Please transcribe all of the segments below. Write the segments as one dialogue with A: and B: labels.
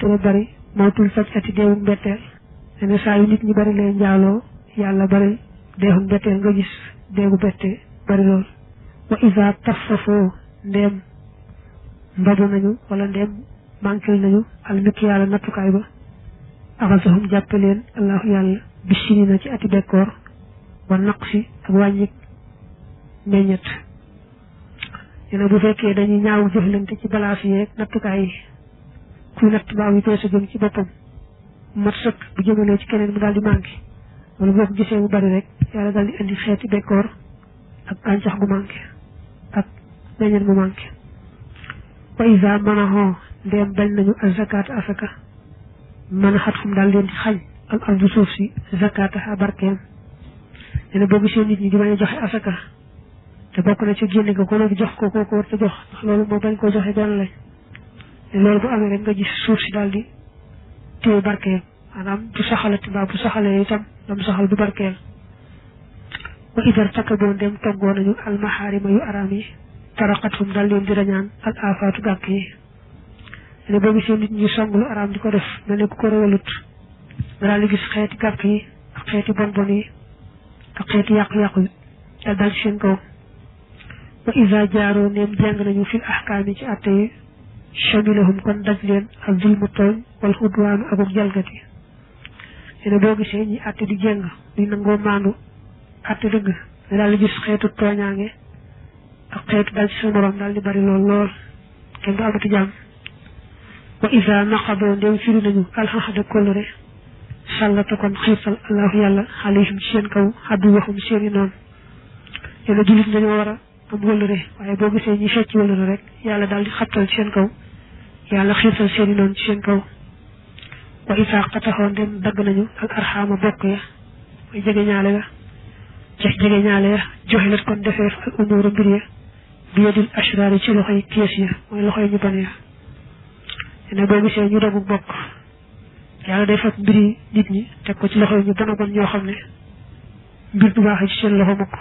A: kasrate bari mawtul fajati deewu mbetteel ne saa yu nit ñi bari lay njaaloo yàlla bari deewu mbetteel nga gis deewu bette bari lool wa isa taffafoo ndeem mbadu nañu wala ndeem manquil nañu al mikk yàlla nattukaay ba axasahum jàppe leen allahu yàlla bisini na ci ati bekkoor wa naqsi ak wàññik meññet yéen bu fekkee dañuy ñaawu jëflante ci balaas yeeg nattukaay yi kuy natt baa ngi peese jëm ci boppam mat sëkk bu jëmalee ci keneen mu daal di manqué wala boo ko gisee mu bari rek yàlla daal di indi xeeti bekkoor ak gàncax gu manqué ak meññet mu manqué wa isa manaxoo ndeem bañ nañu ak zakata asaka mën a xat xum daal leen di xañ al ardu suuf si zakata barkeem yéen boo gisee nit ñi di bañ a joxe asaka te bokk na ci génne ko nag jox ko kooku war te jox ndax loolu moo bañ koo joxe benn lañ te loolu bu amee rek nga gis suuf si daal di téye barkeel maanaam bu saxalati mbaa bu saxalee itam lam saxal du barkeel wa idar takkaboon dem toggoo nañu almaxaarima yu araam yi taraqatum daal leen di rañaan al afaatu gàkk yi ne boo gisee nit ñi song lu araam di ko def mel ne ku ko rawalut nga daal di gis xeeti gàkk yi ak xeeti bonbon yi ak xeeti yàqu-yàqu yi dal daal ci seen kaw wa isa jaaroo neem jàng nañu fil ahkaam yi ci atte yi chamilahum kon daj leen ak zulmu tooñ wal xudwaanu akuk jalgati ne boo gisee ñi atte di jàng di nangoo maandu atte dëgg nga daal di gis xeetu tooñaange ak xeetu dal ci sa morom daal di bari lool lool kenn du amati jàmm wa isa naqadoo ndem firi nañu alxaxada kóllëre sàllata kon xiirtal allahu yàlla alayhim ci seen kaw xaddu waxum seeni noonu yéen jullit dañoo war a am wëllëre waaye boo gisee ñi fecc wëllëre rek yàlla daal di xattal ci seen kaw yàlla xiirtal seeni noonu ci seen kaw wa isa xataxoo ndem dagg nañu al arxaama bokk ya mooy jege ñaale ya jege ñaale ya joxe lat kon defeef al umuura mbir ya bi yadil ashraar yi ci loxoy kees ya mooy loxoy ñu bon ya ne boo gisee ñu dogu bokk yàlla day fekk mbiri nit ñi teg ko ci loxo yi ñu bon a bon ñoo xam ne mbir du baaxee ci seen loxo mukk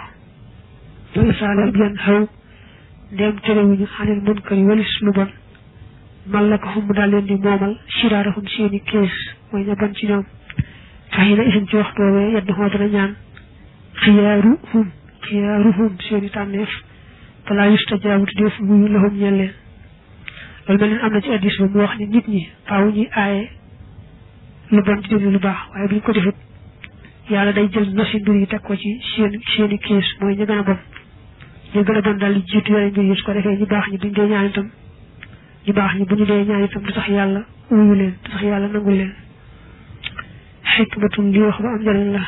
A: loolu saalam yan xaw ndeem terewuñu xanil munkar yi walis lu bon mal la ko xum daal leen di moomal siraarahum seeni kees mooy ña bon ci ñoom faxi na isin ci waxtu woowee yedd xoo dana ñaan xiyaaruhum seeni tànneef balaa yustajaabu te def wuyu lahum ñeel leen loolu mel ne am na ci addis ba mu wax ni nit ñi faaw ñuy aaye lu bon di déglu lu baax waaye bu ñu ko defut yàlla day jël nosi mbir yi teg ko ci seeni kees mooy ñu gën a bon ñu gën a bon daal di jiitu yooyu mbir yi su ko defee ñu baax ñi buñ dee ñaan itam ñu baax ñi bu ñu dee ñaan itam du tax yàlla wuyu leen du tax yàlla nangul leen xikmatun li wax ba am njëriñ la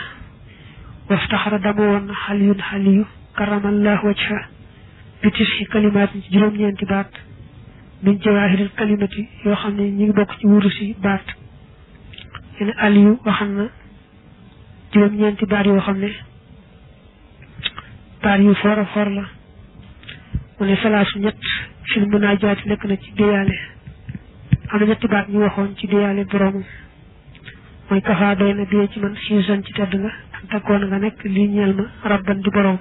A: waftaxara dama woon na xaliyu karamallahu wajha bi tisxi kalimaat ci juróom-ñeenti baat min jawaahiril kalimati yoo xam ne ñi ngi bokk ci wuru si baat yene aliyu waxam na juróom-ñeenti baat yoo xam ne baat yu foor a foor la mu ne salaasu ñett fil munaajaati nekk na ci déyaale am na ñetti baat ñu waxoon ci déyaale boroomu mooy kafaa doy na biyee ci man xiisan ci tedd nga an takkoon nga nekk lii ñeel ma rabban di boroom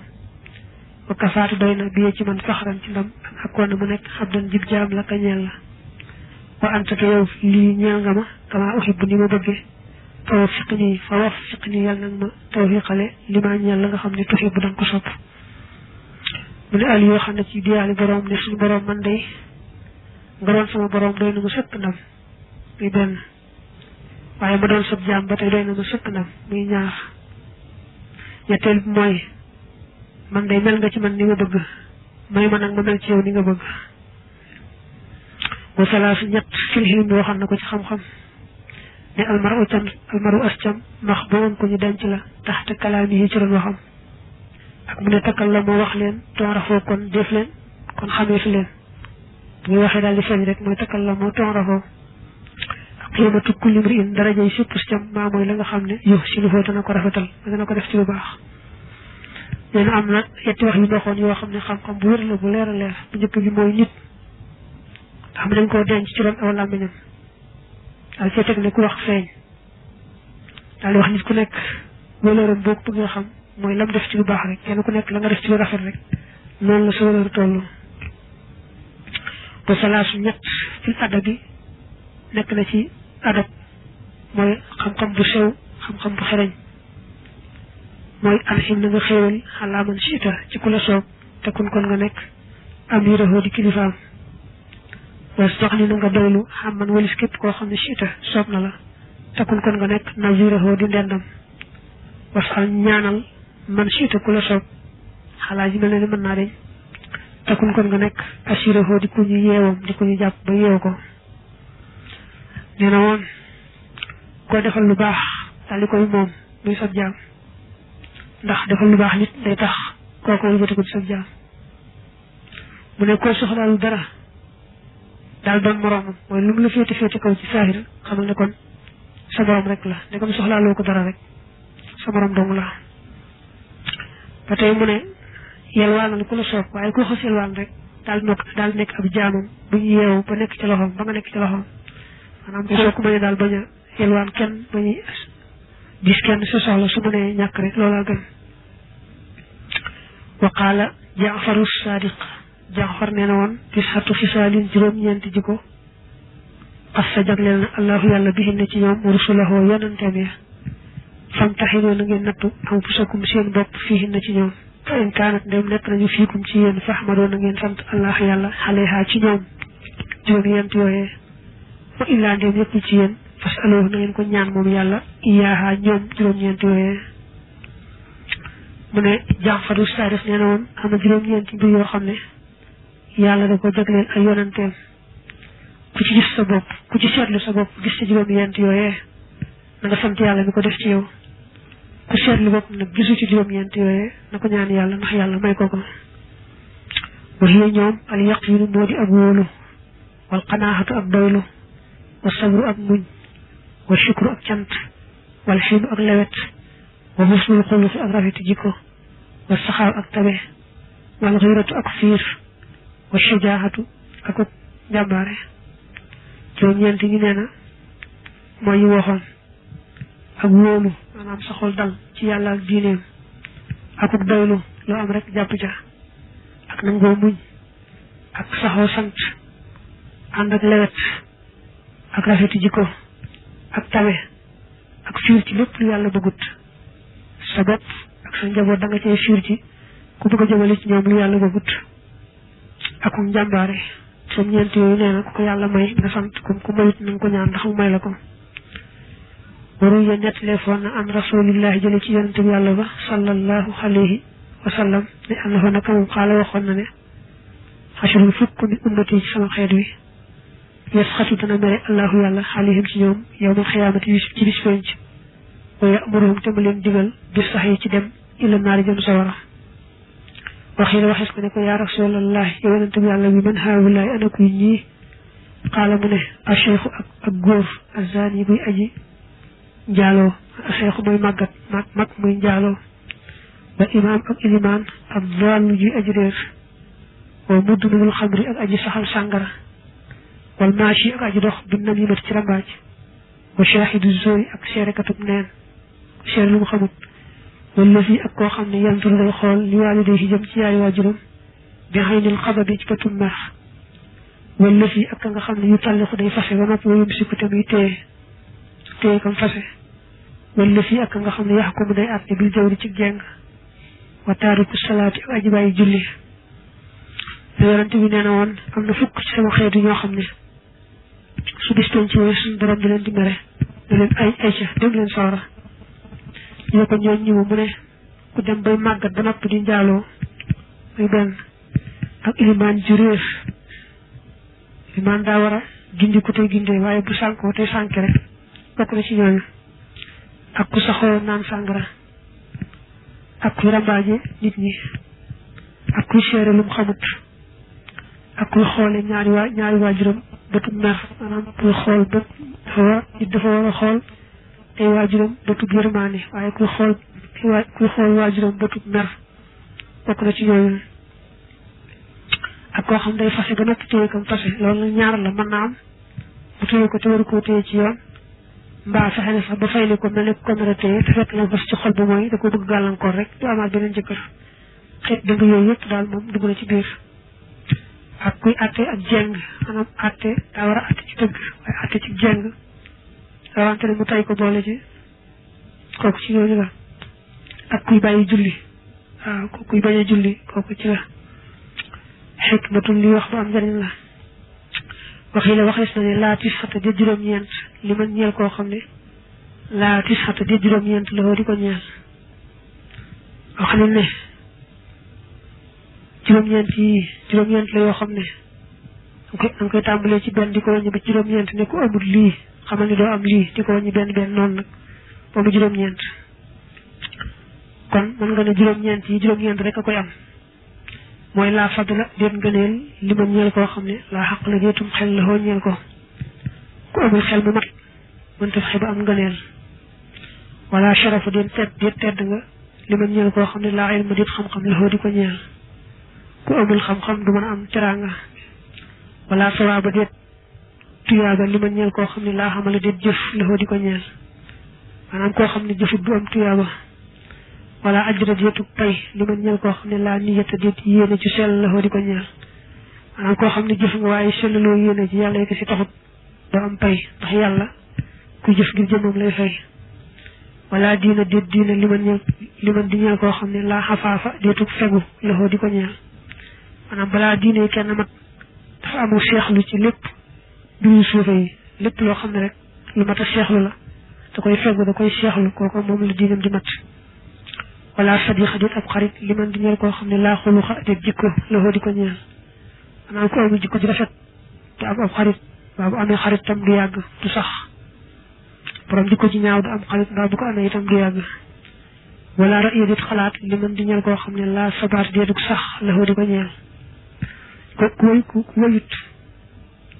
A: wa kafaatu doy na biyee ci man faxaran ci ndam an akkoon mu nekk xabdan jib jaam la ka ñeel la wa anta te yow lii ñeel nga ma kama uhibbu ni ma bëggee fa waffiq nii yàlla nag ma tawfiqale li ma ñeel la nga xam ne tuhibbu danga ko sopp mu ne ali yoo xam ne ci diyaali boroom ne suñu boroom man day nga doon sama boroom doy na ma sëkk ndam muy benn waaye ma doon sab jaam ba tey doy na ma sëkk ndam muy ñaar ñetteel bi mooy man day mel nga ci man ni nga bëgg may ma nag ma mel ci yow ni nga bëgg wa salaasu ñett fil hilmi waxam na ko ci xam-xam ne almaru ascam max boon ko ñu denc la taxte kalaami yi ci doon waxam ak mu ne takkal la moo wax leen toorafoo kon def leen kon xamee fi leen bu waxee daal di feeñ rek mooy takkal la moo toorafoo ak xiimatu kulli mri'in darajay sipp cam maa mooy la nga xam ne yu si lu foo dana ko rafetal dana ko def ci lu baax nee na am na yetti wax yu doxoon yoo xam ne xam-xam bu wér la bu leer a leer bu njëkk bi mooy nit xam dañ koo denc ci ron aw làmmiñam daal cee teg ne ku wax feeñ daal di wax nit ku nekk wëlëram boo ko bëggee xam mooy lam def ci lu baax rek kenn ku nekk la nga def ci lu rafet rek noonu la sa wëlër toll ba salaasu ñett fil adabi nekk na ci adab mooy xam-xam bu sew xam-xam bu xereñ mooy alxim na nga xéewal xalaa man siita ci ku la soob te kun kon nga nekk amirahoo di kilifaam was dox ni na nga doylu xam man walis képp koo xam ne siita soob na la te kun kon nga nekk nazirahoo di ndendam was al ñaanal man siita ku la soob xalaa ji mel ne ni mën naa deñ te kun kon nga nekk asirahoo di ku ñu yeewam di ku ñu jàpp ba yeew ko nee na woon koo defal lu baax daal di koy moom muy sab jaam ndax defal lu baax nit day tax kooku wëlbati ko di sab jaam mu ne koo soxlaalu dara daal doon moroomam mooy lu mu la féete féete kaw ci saahir xamal ne kon sa borom rek la ne comme soxlaaloo ko dara rek sa borom dong la ba tey mu ne yelwaanal ku la soob waaye ku xas yelwaan rek daal nekk ab jaamam bu ñu yeewu ba nekk ci loxoom ba nga nekk ci loxoom maanaam soo ko mënee daal bañ a yelwaan kenn bañu gis kenn sa soxla su mënee ñàkk rek loolaa gën wa qaala Jaafaru Sadiq Jaafar nee na woon tisxatu fisaalin juróom-ñeenti jikko xas sa jagleel na allahu yàlla bihin ne ci ñoom rusulahoo yonanteem ya famtaxinoo na ngeen nattu anfusakum seen bopp fiihin na ci ñoom fa in kaanat ndem nekk nañu fiikum ci yéen faxmadoo na ngeen sant allah yàlla xaleha ci ñoom juróom-ñeent yooyee wa illaa ndem nekkul ci yéen fas aloo na ngeen ko ñaan moom yàlla iyaaha ñoom juróom-ñeent yooyee mu ne Jaafaru Sadiq nee na woon am na juróom-ñeenti mbir yoo xam ne yàlla da ko jagleel ay yonanteem ku ci gis sa bopp ku ci seetlu sa bopp gis ci juróom-ñeent yooyee na nga sant yàlla mi ko def ci yow ku seetlu bopp nag gisu ci juróom-ñeent yooyee na ko ñaan yàlla ndax yàlla may ko ko waxiye ñoom al yaqinu moo di ak wóolu wal qanaaxatu ak doylu wa sabru ak muñ wa shukru ak cant wal xiinu ak lewet wa husnul xuluqi ak rafeti jikko wa saxaaw ak tabe wal xiiratu ak fiir wa shujaaxatu ak njàmbaare juróom-ñeent ñu nee na mooy yu waxoon ak wóolu maanaam sa xol dal ci yàlla ak diineem ak doylu loo am rek jàpp ca ak nangoo muñ ak saxoo sant ànd ak lewet ak rafeti jikko ak tabe ak fiir ci lépp lu yàlla bëggut sa bopp ak sa njaboot da nga cee fiir ci ku bëgg a jëmale ci ñoom lu yàlla bëggut ak njàmbaare som ñeent yooyu nee na ku ko yàlla may nga sant ku mayut na nga ko ñaan ndax mu may la ko waru ya nettalee foon na an rasulillahi jële ci yonente bi yàlla ba sallallahu alayhi wa sallam ne am na fa naka moom xaala waxoon na ne xasirul fukk min ummati ci sama xeet wi yes xatu dana mere allahu yàlla alayhim ci ñoom yawmal xiyaamati ci bis penc wa ya'muruhum te ma leen digal bis sax yi ci dem ila naari jëm sawara waxi la waxees ko ne ko yaa rasulallah yow yonente bi yàlla bi man haawulaay ana kuy ñii xaala mu ne a cheikhu ak góor azani buy aji njaaloo a cheikhu mooy màggat mag muy njaaloo ba imaam ak ilimaan ak daallu ji aji réer wa muddunul xamri ak aji saxal sàngara wal maashi ak aji dox bi namimat ci rambaaj wa shaahidu zori ak seerekatub neen seere lu mu xamut wala fii ak koo xam ne yantur day xool li waaliday yi jëm ci yaay waajuram bi xaynil xababi ci bëtum mer wala fii ak nga xam ne yu tàllixu day fase ba noppi wayum si ko te muy téye kam fase wala fii ak nga xam ne yax ko mu day àtte bil jawri ci jeng wa taariku salaati ak aji bàyyi julli te yonente bi nee na woon am na fukk ci sama xeetu ñoo xam ne su bis toon ci wooyu suñu borom di leen di mere di leen ay ca dem leen sawara ñoo ko ñooñ ñi mu ne ku dem bay màggat ba noppi di njaaloo muy benn ak ilimaan ju réer ilimaan daa war a gindi ku tey gindee waaye bu sànkoo tey sànke rek bokk na ci ñooñu ak ku saxoo naan sàngara ak kuy rambaaje nit ñi ak kuy seere lu mu xamut ak kuy xoole ñaari waajuram bëtub mer maanaam kuy xool bët dafa war a xool tey waajuram bëtub yërmaane waaye kuy xool waajuram bëtub mer bokk na ci ñooñu ak koo xam day fase ba noppi téye kam fase loolu ñaar la mën naa am bu téye ko te waru koo téye ci yoon mbaa fexe ne sax ba fayli ko mel ne ko nar a téye te fekk la fas ci xol ba mooy da ko bëgg gàllankoor rek du amaat beneen jëkkër xeet dëgg yooyu yëpp daal moom dugg na ci biir ak kuy atte ak jeng maanaam atte daa war a atte ci dëgg waaye atte ci jeng rawante ne mu tay ko boole ci kooku ci ñooñu la ak kuy bàyyi julli waaw kuy bañ a julli kooku ci la xikmatun li wax bu am njëriñ la waxi la waxees na ne laa tisxata di juróom-ñeent li man ñeel koo xam ne laa tisxata di juróom-ñeent la di ko ñeel wax nañ ne juróom-ñeent la yoo xam ne danga koy tàmbalee ci benn di ko wàññi ba juróom-ñeent ne ku amul lii xamal ni doo am lii di ko wàññi benn noonu nag ba mu juróom-ñeent kon mën nga ne juróom-ñeent rek a koy am mooy laa fadla déet ngëneel li man ñeel koo xam ne laa xaq la déetum xel la ñeel ko ku amul xel mu mat mënta fexe ba am ngëneel wala sharafu déet tedd nga li man ñeel koo xam ne laa ilma déet xam-xam la di ko ñeel ku amul xam-xam du mën a am teraanga wala sawaaba déet tuyaaba li man ñeel koo xam ne laa xamala déet jëf la di ko ñeel maanaam koo xam ne jëfut du am tuyaaba wala ajra déetu pay li man ñeel koo xam ne laa niyata déet yéene ci sell la di ko ñeel maanaam koo xam ne jëf nga waaye sellaloo yéene ci yàlla ko si taxut doo am pay ndax yàlla kuy jëf ngir jëmmam lay fay wala diina déet diina li man di ñeel koo xam ne laa xafaafa déetu fegu la di ko ñeel maanaam balaa diine kenn mat dafa amul seexlu ci lépp duñu suufe yi lépp loo xam ne rek lu mat a seexlu la da koy fegu da koy seexlu kooku moom la diinam di mat wala sadiqa déet ab xarit li man di ñeel koo xam ne laa xuluxa déet jikko la di ko ñeel maanaam ko amul jikko ji rafet te am ab xarit waa bu amee xarit tam du yàgg du sax borom jikko ji ñaaw du am xarit mbaa bu ko amee itam du yàgg wala ra'yi déet xalaat li man di ñeel koo xam ne laa sabaat déetug sax la di ko ñeel ku wayut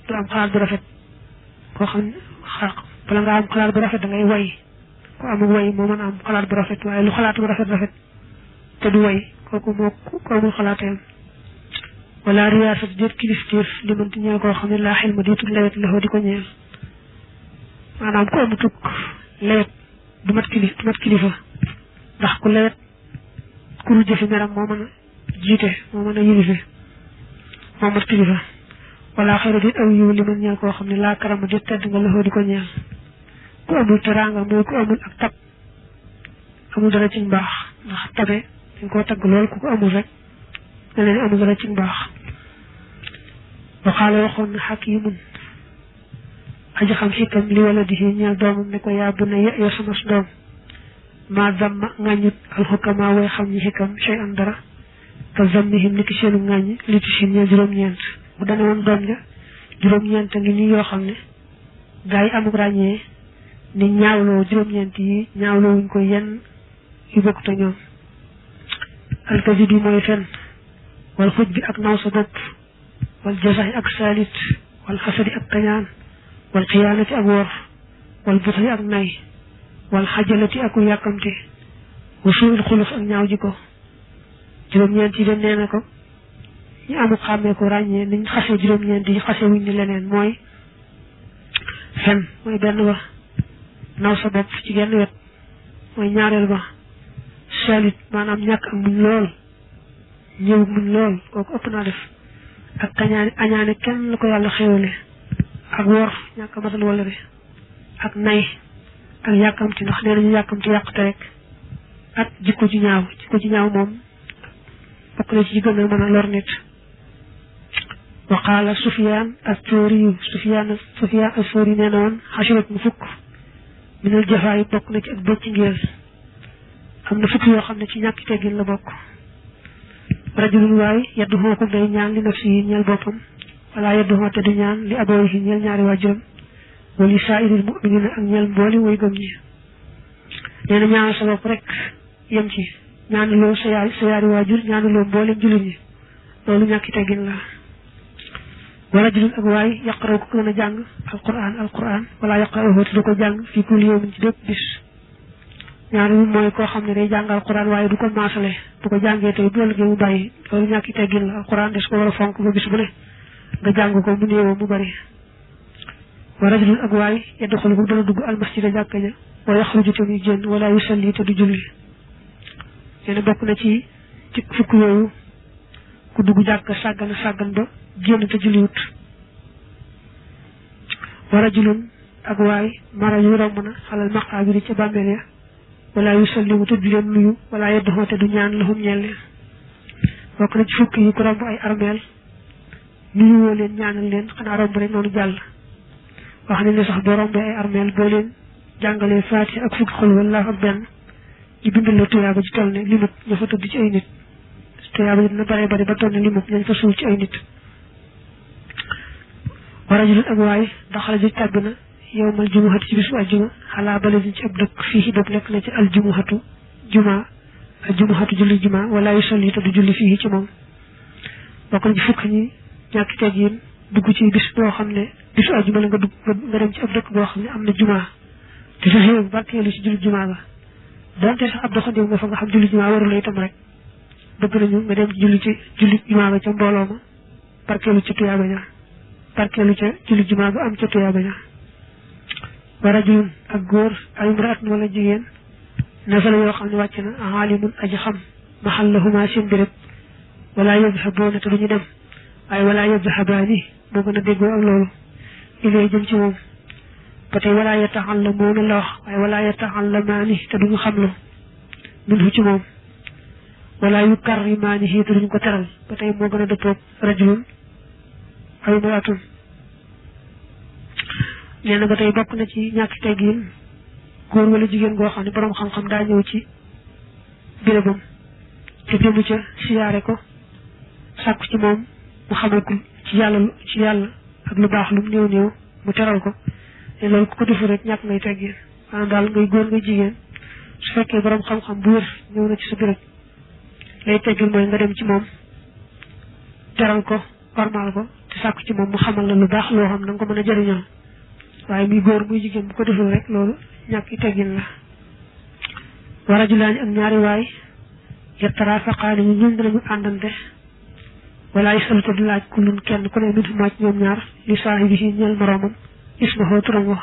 A: du am xalaat bu rafet koo xam ne bala nga am xalaat bu rafet da ngay way ku amul way moo mën a am xalaat bu rafet waaye lu xalaat bu rafet te du way kooku moo ko amul xalaateem wala riyaasat déet kilifteef li mënti ñeel koo xam ne laa xel ma déetul lewet la di ko ñeel maanaam ku amutuk lewet du mat kilifa ndax ku lewet ku ru jëfi meram moo mën a jiite moo mën a yilife moo mat kilifa wala xëyra déet aw yiw li mën ñeel koo xam ne laa karama déet tedd nga la di ko ñeel ku amul teraanga mooy ku amul ak tab amul dara ci mbaax ndax tabe dañ koo tagg lool ku ko amul rek ne leen amul dara ci mbaax waxaala waxoon na xakimun aji xam xikam li wala di ñeel doomam ne ko yaa bu ne ya sama doom maa zamma ŋàññut alxukama way xam ñi xikam shay an dara te zammihim ni ki seenu ŋàññi li ci siin ñeel juróom-ñeent bu dane woon doom ja juróom-ñeent ngi nii yoo xam ne gaa yi amuk ràññee ni ñaawloo juróom-ñeent yi ñaawloo wuñ ko yenn yu bokkut a ñoom alkasi bi mooy fen wal xuj bi ak naw sa bopp wal jasaxi ak saalit wal xasadi ak kañaan wal xiyaanati ak wor wal buxli ak nay wal xajalati ak yàkkamti wa suul xuluf ak ñaaw ji ko juróom-ñeent yi de nee na ko ñu amuk xàmmee ko ràññee niñ xase juróom-ñeent yi xase wuñ ni leneen mooy fen mooy benn ba naw sa bopp ci genn wet mooy ñaareel ba salit maanaam ñàkk ak muñ lool ñëw muñ lool kooku ëpp naa def ak añaane kenn la ko yàlla xéwale ak wor ñàkk matal wala re ak nay ak yàkkamti ndax nee nañu yàkkamti yàqte rek ak jikko ji ñaaw moom bokk na ci gën a mën a lor nit waqaala Sufyaan as-Sawri Sufyaan as-Sawri nee na woon xasirat mu fukk minal jafaa yi bokk na ci ak bëcc ngeel am na fukk yoo xam ne ci ñàkk teggin la bokk rajulun waay yeddu xooku day ñaan li nafsi yi ñeel boppam wala yeddu xoo te du ñaan li abawayhi yi ñeel ñaari waajuram wali saa'iril mu'minina ak ñeel mbooli way gëm ñi nee na ñaanal sa bopp rek yem ci ñaanaloo sa yaari waajur ñaanaloo mboolem jullit ñi loolu ñàkk teggin la wa rajulun ak waay yaqraw ko gën a jàng alquran wala yaqraw te du ko jàng fii kulli yawmin ci bépp bis ñaari mooy koo xam ne day jàng alquran waaye du ko maasale bu ko jàngee tey bu ëllëgee mu bàyyi loolu ñàkki teggin la alquran des ko war a fonk ba bis bu ne nga jàng ko mu néewoo mu bari wa rajulun ak waay yadxulu ko dana dugg almasjida jàkka ja wa yaxruju te muy génn wala yusalli te du julli nee na bokk na ci fukk yooyu ku dugg jàkka sàggan ba génn te julliwut wa rajulun ak waay mara yu romb na xalal maqaabiri ca bàmmeel ya wala yu sallimu te du leen nuyu wala yeddoxoo te du ñaan lahum ñeel leen bokk na ci fukk yi ku romb ay armeel nuyu woo leen ñaanal leen xanaa romb rek noonu jàll wax nañ ne sax boo rombee ay armeel boo leen jàngalee faati ak fukki xul wala ak benn ñu bindal la tuyaaba ji toll ne limut ña fa tëdd ci ay nit tuyaaba ji dina bare bari ba toll ne limut ñañ fa suul ci ay nit wa rajulun ak waay daxala ji tàbbi na yowmal jumuhati ci bisu aljuma xalaa baladin ci ab dëkk fii bopp nekk na ci aljumuhatu julli juma wala yu solli te du julli fii ci moom bokk na ci fukk ñi ñàkki teggin dugg ci bis boo xam ne bisu aljuma la nga dem ci ab dëkk boo xam ne am na juma te sa xew barkeelu ci julli juma ga donte sax ab doxandiw nga fa nga xam julli juma warula itam rek bëgg nañu nga dem ci julli juma ga ca mbooloo ma barkeelu ca tuyaaba ja barkeelu ca julli juma ga am ca tuyaaba ja wa rajulun ak góor ay imraatun wala jigéen nasala yoo xam ne wàcc na aalimun aji xam mahallahuma seen béréb wala yadhaboona te duñu dem waaye wala yadhabaani moo gën a déggoo ak loolu ilay jëm ci moom ba tey wala yata'allamuuna la wax waaye wala yata'allamaani te duñu xamlu minhu ci moom wala yukarrimaanihi te duñu ko teral ba tey moo gën a dëppoog rajulun ay imraatun nee na ba tey bokk na ci ñàkk teggin góor wala jigéen goo xam ne boroom xam-xam daa ñëw ci bérébam te jëmu ca siyaare ko sàkku ci moom mu xamal ko ci yàlla ak lu baax lu mu néew néew mu teral ko te loolu ku ko defu rek ñàkk ngay teggin maanaam daal ngay góor ngay jigéen su fekkee boroom xam-xam bu wér ñëw na ci sa béréb lay teggin mooy nga dem ci moom teral ko warmaal ko te sàkku ci moom mu xamal la lu baax loo xam na nga ko mën a jëriñoo waaye muy góor muy jigéen bu ko deful rek loolu ñàkk teggin la wa rajulaani ak ñaari waay yatarafaqaani ñu ñun dinañu àndante wala yasaluta du laaj kullun kenn ku ne minhumaa ci ñoom ñaar li saahibihi ñeel moroomam ismahu turam wax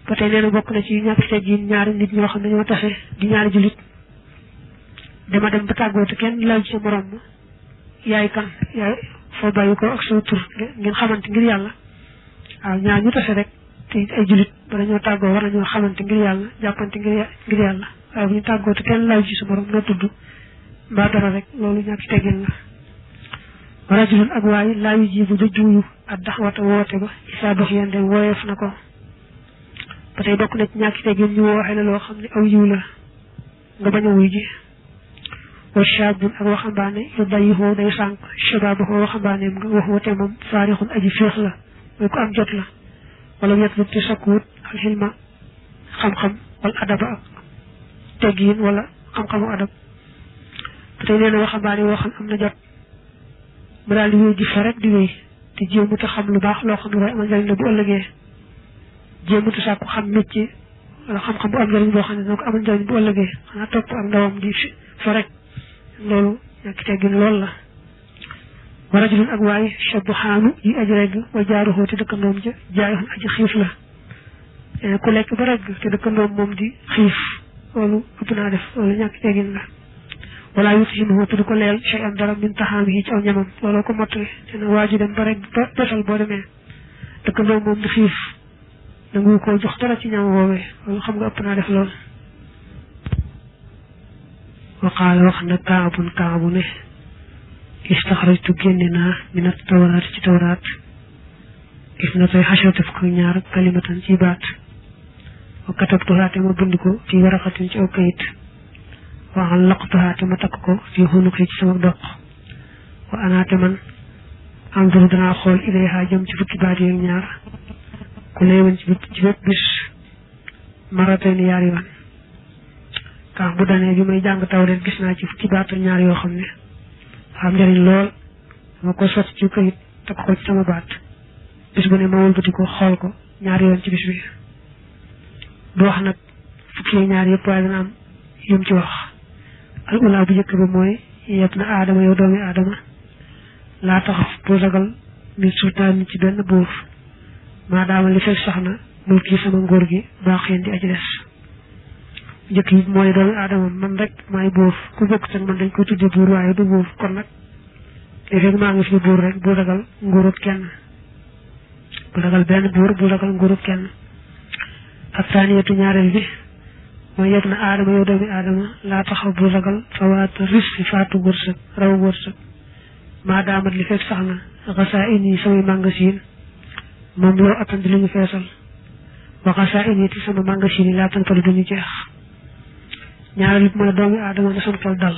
A: ba tey nee na bokk na ci ñàkk teggin ñaari nit ñoo xam ne ñoo tase di ñaari jullit dama dem ba tàggoote kenn laaj ci moroom ma yaay kan yaay foo bàyyi ko ak sa tur ngeen xamante ngir yàlla waaw ñaar ñu tase rek te ay jullit bala ñoo tàggoo war nañoo xamante ngir yàlla jàppante ngir yàlla waaye bu ñu tàggoo te kenn laaj ci sa morom nga tudd mbaa dara rek loolu ñàkk teggin la wa rajulun ak waay laa yu jibu da juuyu ak daxwata woote ba isaa dox yende wooyeef na ko ba tey bokk na ci ñàkk teggin ñu wooxe la loo xam ne aw yiw la nga bañ a wuy ji wa shaabun ak waxambaane yu dayyixoo day sànq shabaabaxoo waxambaaneem nga wax wate moom faarixun aji féex la mooy ko am jot la wala yetlub te sakkuwut alxilma xam-xam wala adaba ak teggin wala xam-xamu adab ba tey nee na waxambaane woo xam am na jot mu daal di wéy di fa rek di wéy te jéemut a xam lu baax loo xam ne koy amal njëriñ la bu ëllëgee jéemut a sàkku xam métier wala xam-xam bu am njëriñ boo xam ne dina ko amal njëriñ bu ëllëgee xanaa topp ak ndawam di fa rek loolu ñàkk teggin lool la wa rajulun ak waay shabu xaanu yi aji regg wa jaaruxoo te dëkkandoom ja jaayixun aji xiif la ku lekk ba regg te dëkkandoom moom di xiif loolu ëpp naa def loolu ñàkk teggin la wala yutximuhu te du ko leel shay an dara min taxaamihi ci aw ñamam looloo ko mottali te na waa ji dem ba regg ba desal boo demee dëkkandoom moom di xiif nangu koo jox dara ci ñam woowee loolu xam nga ëpp naa def loolu waqaala wax na kaabu ne istaxrajtu génne naa minat tawraat ci tawraat gis na tey xashrata fukk ñaar kalimatan ci baat wa katabtuhaa te ma bind ko fi waraqatin ci aw kayit wa allaqtuhaa te ma takk ko fi xunuqi ci sama doq wa anaate man anzuru danaa xool ilayha jëm ci fukki baat yeeg ñaar ku léewan ci bépp bis marateen yaari yoon kaa bu danee bi may jàng tawreet gis naa ci fukki baat ñaar yoo xam ne xam njëriñ lool dama ko sotti ci kayit takk ko ci sama baat bis bu ne ma wëlbati ko xool ko ñaari yoon ci bis bi du wax nag fukki ñaar yëpp waaye dana am yum ci wax al ula bu njëkk ba mooy yeb na aadama yow doomi aadama laa taxaf bu ragal min sultaan ci benn buur maadaama li fekk sax na mulki sama ngóor gi baax yéen di aji des njëkk yi mooy doomi aadama man rek maay buur ku bokk ak man dañ koy tudde buur waaye du buur kon nag li fekk maa ngi fi buur rek bu ragal nguurut kenn bu ragal benn buur bu ragal nguurut kenn attaniyatu ñaareel bi mooy yëg na aadama yow doomi aadama laa taxaw bu ragal fawaata risqi faatu wërsëg raw wërsëg maa daamat li fekk sax na xasaa ini samay magasin moom loo attandi lu ñu feesal wa xasaa ini ti sama magasin yi laa tanfadu duñu jeex ñaareel bi mooy doomi aadama na sam xel dal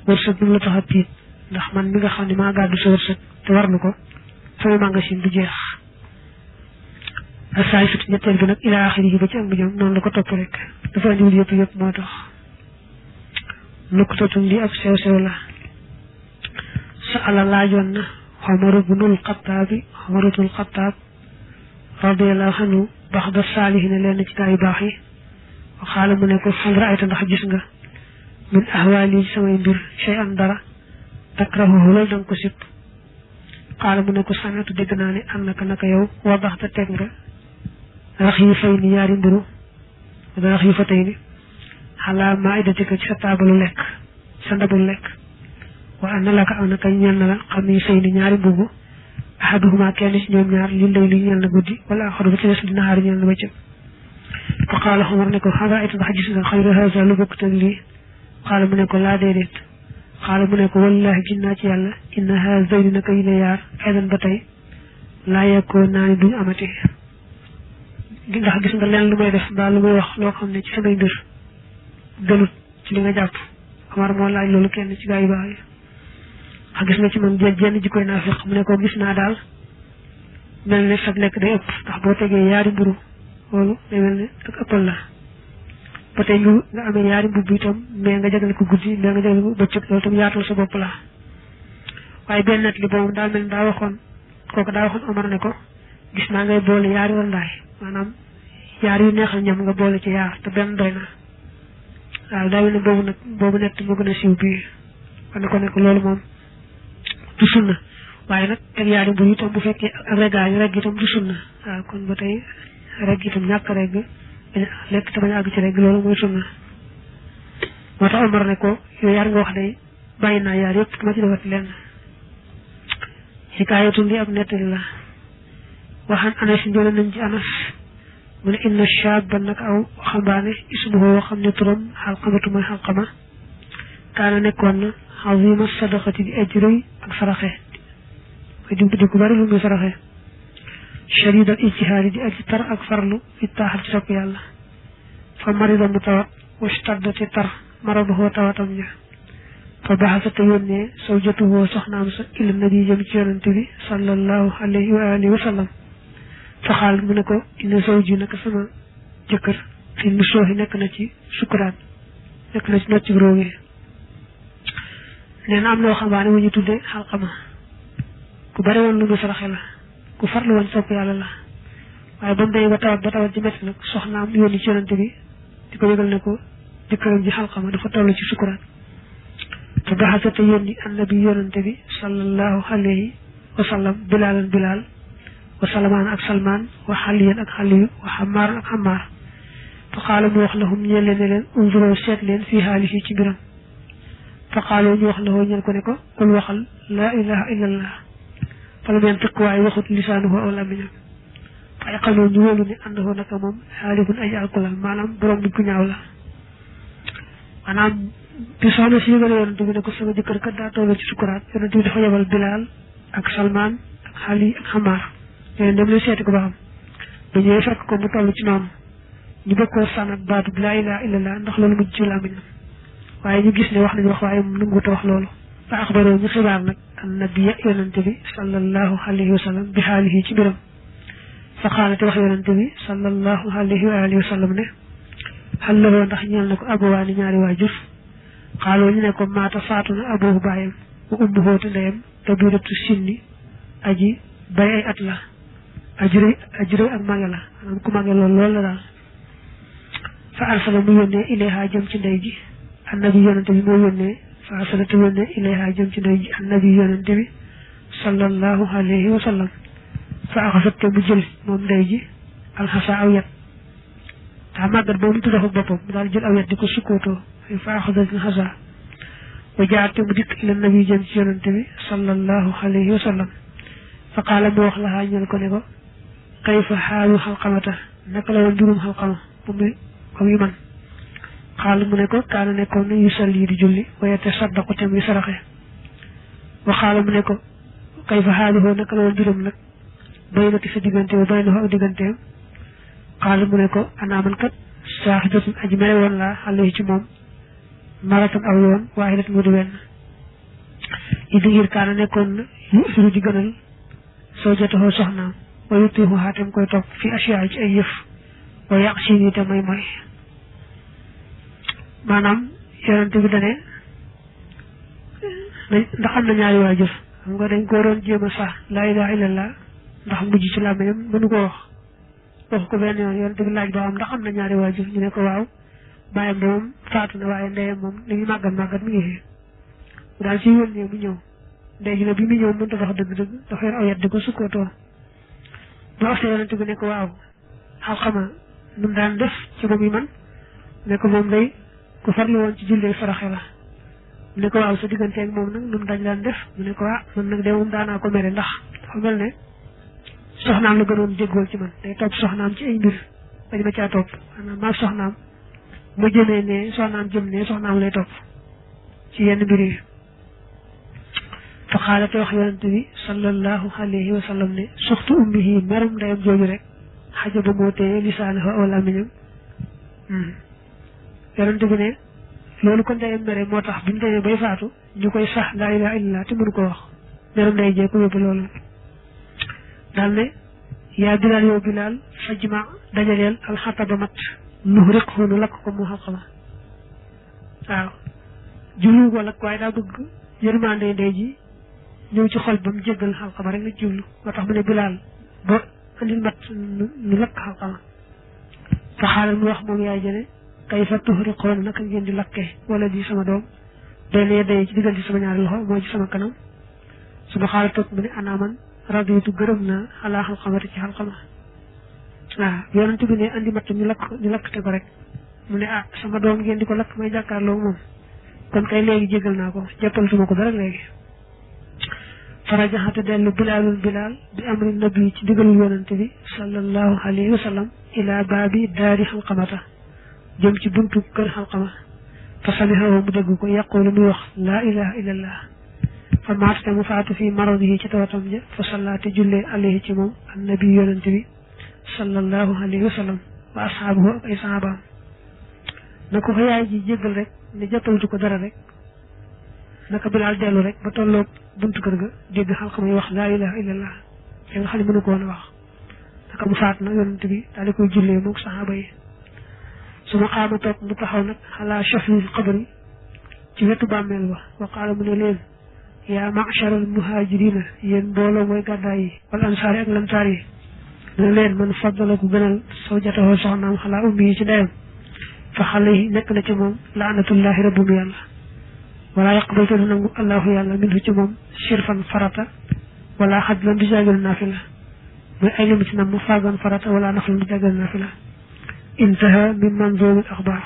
A: wërsëg bu la tax a tiit ndax man mi nga xam ne maa gàddu sa wërsëg te war na ko sama magasin du jeex asaay sut ñetteel bi nag ilaa axiri yi ba ci am bu jëm noonu la ko topp rek dafa andiwul yëpp moo tax nuktatun li ab sew sew la sa ala laajoon na Umar ibnul Xattaab radiyallahu anhu baxda saalihiina leen ci gaa yu baax yi waxaala mu ne ko hal raayta ndax gis nga min ahwaali ci samay mbir shay an dara takrahuhu loolu danga ko sib xaala mu ne ko samitu dégg naa ne annaka naka yow wadaxta teg nga rax yi fay ni ñaari mburu wala rax yi fa tey ni xalaa maidatika ci sa taabalu lekk sa ndabul lekk wa anna laka am naka ñeel na la xam yi fay ni ñaari mbubu ahaduhuma kenn ci ñoom ñaar li lay li ñeel na guddi wala axaru ba ci des dina xaar ñeel na ba cëg fa qaala Umar ne ko xanaa it ndax gis nga xayra haza lu bokk teg lii xaala mu ne ko laa déedéet xaala mu ne ko wallahi ginnaa ci yàlla inna hazayni naka yi ne yaar aydan ba tey laa yekkoo naa ni duñ amati ndax gis nga leen lu may def mbaa lu may wax loo xam ne ci samay mbir gënut ci li nga jàpp Omar moo laaj loolu kenn ci gaa yu baax yi wax gis nga ci man jenn jikkoy naafiq mu ne ko gis naa daal mel ne sab lekk day ëpp ndax boo tegee yaari mburu loolu day mel ne ak ëppal la ba tey nga amee yaari mbubb itam mais nga jagal ko guddi mais nga jagal ko bëccëg loolu itam yaatal sa bopp la waaye benn net li boobu daal mel daa waxoon Omar ne ko gis naa ngay boole yaari wandaay maanaam yaar yu neexal ñam nga boole ci yaar te benn doy na waaw daa mel ne boobu nett moo gën a siiw bii wane ko nekk loolu moom du sunna waaye nag teg yaari mburu itam bu fekkee ak regg itam du sunna waaw kon ba tey regg itam ñàkk regg lekk te bañ a àgg ci regg loolu mooy sunna moo tax Omar ne ko yow yaar nga wax day bàyyi naa yaar yëpp dama ci defati lenn xikaayatun li ab nettali la waxaan Anas jële nañ ci Anas mu ne inna shaaba nag aw waxambaane ismuhu woo xam ne turam xalqamatu mooy xalqama kaana nekkoon na azima sadaqati di ajrëy ak saraxe mooy di ku bari lu muy saraxe shadid al ijtihaadi di aji tar ak farlu fi taaxal ci sopp yàlla fa marida mu tawat wastaddati tar maraduhu tawatam ja fa baxasa te yónnee sawjatuhu soxnaam sa ila nabi jëm ci yonante bi sallallahu alayhi wa alihi wa sallam fa xaal mu ne ko inna zawji naka sama jëkkër fi nusooxi nekk na ci sukuraat nekk na ci nocci róogi nee na am loo xambaane wu ñu tudde xalqama ku bari woon lu mu saraxe la ku farlu woon sopp yàlla la waaye ba mu demee ba tawat ji métti nag soxnaam yónni ci yonante bi di ko yëgal ne ko jëkkëram ji xalqama dafa toll ci sukuraat fa baxasa te yónni annabi yonante bi sallallahu alayhi wa sallam bilaal wa salmaan ak salmaan wa xaliyan ak xaliyu wa xamaaran ak xamaar fa qaala mu wax lahum ñeel leen ne leen unzuroo seet leen fii haalihi ci mbiram fa qaaloo ñu wax lahoo ñeel ko ne ko qul waxal laa ilaha illa allah fa lam yantiq waaye waxut lisaanuhu aw lamiñam fa yaqanoo ñu wóolu ne àndahoo naka moom xaalihun aji alkulal maanaam borom bi ku ñaaw la maanaam bi soxna si yëgale yonante bi ne ko sama jëkkër kat daa toll ci sukuraat yonante bi dafa yebal bilaal ak salmaan ak xali ak xamaar ñooñu dem leen seeti ko ba xam ba ñëwee fekk ko mu toll ci noonu ñu bëgg koo sànn ak baatu bi laa ilaha illallah ndax loolu mujj ci làmmiñam waaye ñu gis ne wax nañu wax waaye mu nanguwut a wax loolu fa axbaroo ñu xibaar nag annabiya yonante bi sallallahu alayhi wa sallam bi xaalihi ci mbiram fa xaalate wax yonante bi sallallahu alayhi wa alihi wa sallam ne xal lawoo ndax ñeel na ko abawaani ñaari waajur xaaloo ñu ne ko maata faatu na aboohu baayam wa ummuhu te ndeyam te biiratu sinni aji bari ay at la ajuré ak mage la maanaam ku mage loolu la daal fa arsala mu yónnee ilayha jëm ci ndey ji annabi yonante bi moo yónnee fa arsala te yónnee ilayha jëm ci ndey ji annabi yonante bi sallallahu alayhi wa sallam fa axasat te mu jël moom ndey ji alxasa aw yat daa màggat boobu mu tuddaxu boppam mu daal jël aw yat di ko sukkootoo fa axasat alxasa wa jaat te mu dikk ila nabi jëm ci yonante bi sallallahu alayhi wa sallam fa qaala mu wax lahaa ñel ko ne ko kayfa xaalu xalqamata naka la woon mbirum xam-xam ba muy man xaal mu ne ko kaana nekkoon na yu salli di julli waaye te saddaqu te muy saraxe wa xaala mu ne ko kay fa xaalihoo naka la woon mbirum nag baynati sa diggante ba baynahu ak digganteem xaala mu ne ko anaa man kat saaxidatun aji mere woon laa xale ci moom maratan aw yoon waaye nag mu di wenn idi ngir kaana nekkoon na yu usuru di gënal soo jotoo soxnaam wa yutiixu xaatem koy topp fi asiyaa ci ay yëf wa yàq siin yi te may mooy maanaam yonente bi dane ndax am na ñaari waajur xam nga dañ ko waroon jéem a sax laa ilaha illallah ndax mujj ci làmmiñam mënu ko wax ko benn yoon yonente bi laaj ba am ndax am na ñaari waajur ñu ne ko waaw bàyyam de moom faatu na waaye ndeyam moom li ñu màggat mi ngi fi mu daal ci yónnee mu ñëw ndey ji ne bi mu ñëw mënta dox dëgg-dëgg dafa yor aw yat di ko sukkootoo bu agsee yonente bi ne ko waaw Alxama nu mu daan def ci ba muy man ne ko moom day ku farlu woon ci jullee saraxe la mu ne ko waaw sa digganteeg moom nag nu mu dañ daan def mu ne ko man nag de moom daanaa ko mere ndax dafa mel ne soxnaam la gënoon déggool ci man day topp soxnaam ci ay mbir bañ ma caa topp maanaam maa soxnaam mu jëmee ne soxnaam jëm ne soxnaam lay topp ci yenn mbir yi fa xaalate wax yonente bi sallallahu alayhi wa sallam ne suxtu ummihi merum ndeyam jooju rek xaja ba moo téye lisaanahu aw làmmiñam yonente bi ne loolu ko ndeyam mere moo tax bi mu demee bay faatu ñu koy sax laa ilaha illallah te mënu ko wax merum ndey jee ko yóbbu loolu daal ne yaa bilaal yow bilaal fajma dajaleel alxataba mat nu rek nu lakk ko mu xalqama waaw jublu ko lakk waaye daa bëgg yërmande ndey ji ñëw ci xol ba mu jéggal xalqama rek la jublu moo tax mu ne bilaal ba andil mat nu lakk xalqama fa xaalal mu wax moom yaay jëne kay fa tuhriqoon naka ngeen di lakke wala di sama doom day lee day ci diggante sama ñaari loxo mooy ci sama kanam suma xaala toog mu ne anaaman raditu gërëm na ala xalqamati ci xalqama waaw yonent bi ne andi matt ñu lakk te ko rek mu ne sama doom ngeen di ko lakk may jàkkaarloo moom kon kay léegi jégal naa ko jàppaltuma ko dara léegi farajaxate dellu bilaalul bilaal bi amri nabi ci digalul yonent bi sallallahu alayhi wa sallam ila baabi daari xalqamata jëm ci buntu kër xalqama fa samihahu mu dégg ko yaqulu muy wax laa ilaha illallah fa maatate mu faatu fi maradihi ci tawatam ja fa sallaate jullee alayhi ci moom annabi yonent bi sallallahu alayhi wa sallam wa ashaabuhu ak ay sahabaam na ko yaay ji jéggal rek ne jàppalatu ko dara rek naka bilaal dellu rek ba tolloog buntu kër ga dégg xalqama yi wax laa ilaha illallah te nga xam ne mënu ko woon a wax naka mu faat na yonent bi daal di koy jullee moog sahaaba yi su ma xaama toog mu taxaw nag xalaa shafil xabri ci wetu bàmmeel ba wa qaala mu ne leen yaa ma'shar al muhajirina yéen mbooloo mooy gàddaay yi wal ansaari ak lantaar yi ne leen man faddala ku gënal sawjatahu soxnaam xalaa ummi yi ci ndeyam fa xale yi nekk na ci moom laanatullahi rabbum yàlla wala yaqbal te du nangu allahu yàlla minhu ci moom shirfan farata wala xajlan du jaagal naafila mooy ay lim ci nam mu faagan farata wala naflan du jaagal naafila intaha min manzumil axbaar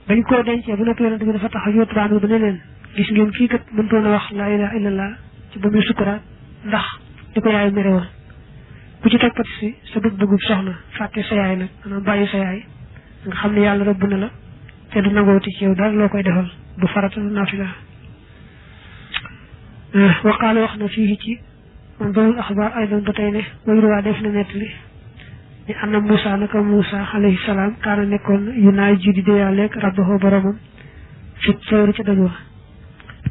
A: bañ koo dencee bu noppi yonent bi dafa tax yóotu baan ba ne leen gis ngeen kii kat mëntoon a wax laa ilaha illallah ci ba muy sukkuraat ndax di ko yaay mere woon ku ci toppati si sa bëgg-bëggub soxna fàtte sa yaay nag maanaam bàyyi sa yaay nga xam ne yàlla rëbb na la te du nangooti ci yow daal loo koy defal du farata du naafila waqaala wax na fii ci manzumil axbaar aydan ba tey ne wayru waa def na nettali ni anna Moussa naka Moussa alayhi salaam kaana nekkoon yu naay ji di déyaaleeg rabbahu boromam fit sawri ca doj wa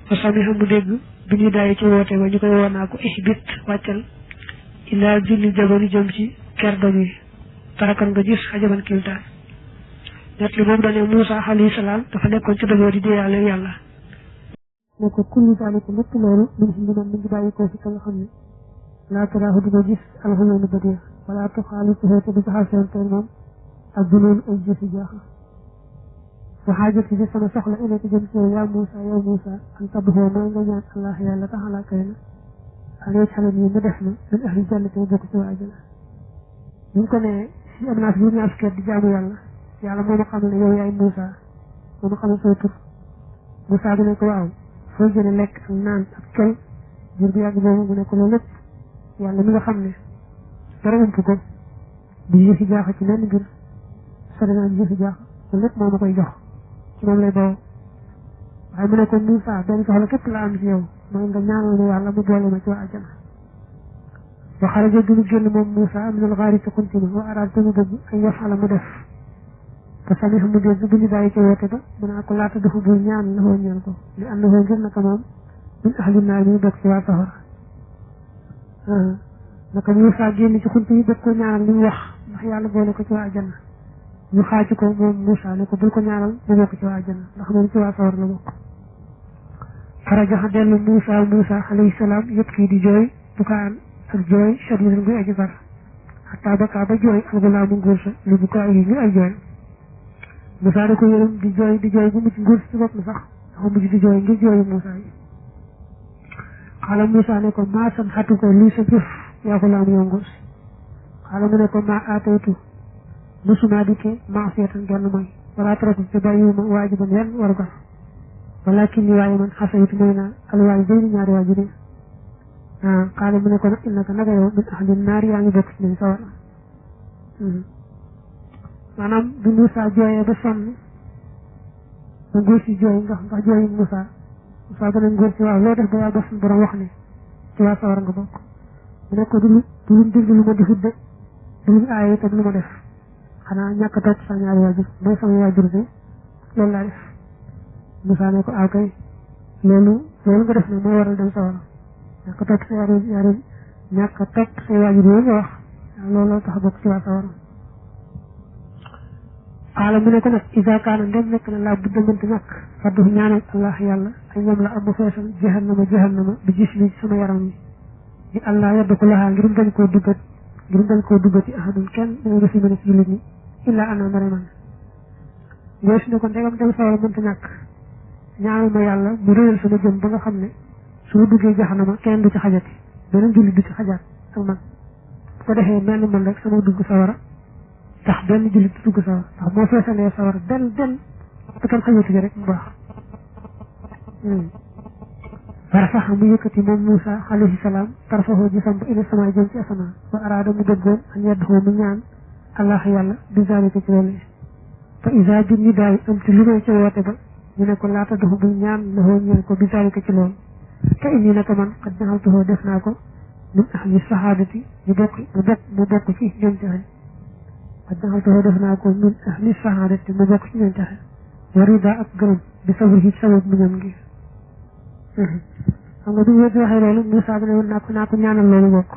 A: fa samiha mu dégg bi ñu daay ci woote ba ñu koy woonaa ko ihbit wàccal ilaa julli jabali jëm ci ker doj wi tarakan nga gis xajaban kiltaan net li boobu dane Moussa alayhi salaam dafa nekkoon ci doj wa di déyaaleeg yàlla ne ko kulli zalika lépp loolu min hindi man mi ngi bàyyi ko fi ka nga xam ne laa taraahu di ko gis alxuyoonu bëdee wala tuxaalifuhu te du jaxasante moom ak junoon ay jëfi jaaxa wa xaajati ci sama soxla ilayka jëm ci yow yaa Moussa yow Moussa an tabxoo mooy nga ñaan allah yàlla taxalaa kay na alee xalan yi mu def na min ahli jannati mu bokk ci waa ajana ñu ko ne am naa fi juróom-ñaar fukki at di jaamu yàlla moo ma xamal ne yow yaay Moussa moo ma xamal soo tur Moussa bi ne ko waaw foo jëne lekk ak naan ak col jur bu yàgg boobu mu ne ko loolu lépp yàlla mi nga xam ne dara ump ko du jëfi jaaxa ci lenn mbir sori naa jëfi jaaxa te lépp moo ma koy jox ci moom lay bawoo waaye mu ne ko Moussa benn soxla képp la am ci yow mooy nga ñaanal ma yàlla mu boole ma ci waa àjjana wa xaraja du mu génn moom Moussa minal gaari ci xunti ma wa araad te mu bëgg ay yafala mu def te sami xam mu dégg bu ñu bàyyi ci woote ba mu naa ko laata dafa bul ñaan la ñeel ko li am na ngir naka moom min ahli naar yi bokk ci waa safara naka Moussa génn ci xunti yi bëgg ko ñaanal li mu wax ndax yàlla boole ko ci waa àjjana ñu xaaju ko moom Moussa ne ko bul ko ñaanal mu bokk ci waa àjjana ndax moom ci waa safara la bokk farajaxa dellu Moussa alayhi salaam yëpp kii di jooy bu kaan ak jooy shadidan guy aji bar xataa bakaa ba jooy alxulaamu nguur sa li bu kaa yi ñu ay jooy Moussa da ko yërëm di jooy bu mujj nguur si bopp na sax dafa mujj di jooy ngir jooyu Moussa yi xaala Moussa ne ko maa san xatu ko lii sa jëf yaa xulaamu yow nguur si xaala mu ne ko maa aataytu musuma dikke maasiyatan genn mooy wala taratu te bàyyiwuma waajiban yenn war gar walakin ni waaye man xasaytu mooy naa alwaalidayni ñaari waajur yi xaala mu ne ko nag innaka naka yow min ahli naar yaa ngi bokk ci nañ sawar maanaam bi Moussa jooyee ba sonn ba nguur si jooy ndax jooyi Moussa ba ne nguur si waaw loo def ba yàlla ba suñu borom wax ne ci waa sawar nga bokk mu ne ko du lu diglu lu ma defut de du lu aaye itam lu ma def xanaa ñàkk a topp sa ñaari waajur mooy sama waajur de loolu laa def Moussa ne ko aw kay loolu nga def nag moo waral dem sawara ñàkk a topp sa yaari ñàkk a topp say waajur yooyu nga wax loolu tax bokk ci waa sawara xaala mu ne ko nag isa kaana ndem nekk na laa budda mënta ñàkk faddu ñaanal allah yàlla ay ñoom la am ba feesal jahannama bi gis li sama yaram yi di allah yadda ko laxaa ngir dañ koo duggati ahadun kenn danga gis mën a ci jullit ñi illa ana mare man ngoosi ne ko ndegam dem sawara mënta ñàkk ñaanal ma yàlla mu réyal sama jëm ba nga xam ne su ma duggee jahannama kenn du ci xajati beneen jullit du ci xajaat ak man bu ko defee mel man rek sama dugg sawara tax benn jullit du dugg sawara ndax moo feesalee sawara del te kenn xajatu ci rek mu baax farafaxa mu yëkkati moom Moussa alayhi salaam tarfaxoo gisam ba ila sama jëm ci asamaan wa araada mu dëggoon an yaddaxoo mu ñaan allah yàlla bi zalika ci loolu fa isa bi ñu daay am ci lu may ca woote ba ñu ne ko laata doxu bul ñaan laxoo ñeen ko bi zalika ci loolu te indi naka man xad jaxaltuhoo def naa ko min ahli sahaadati mu bokk ci ñoom texe xad jaxaltuhoo def naa ko min ahli sahaadati mu bokk ci ñoom texe warida ak gërëm bi sabri ci sabab mu ñoom ngi xam nga du wéet waxee loolu Moussa bi ne woon naa ko ñaanal loolu bokk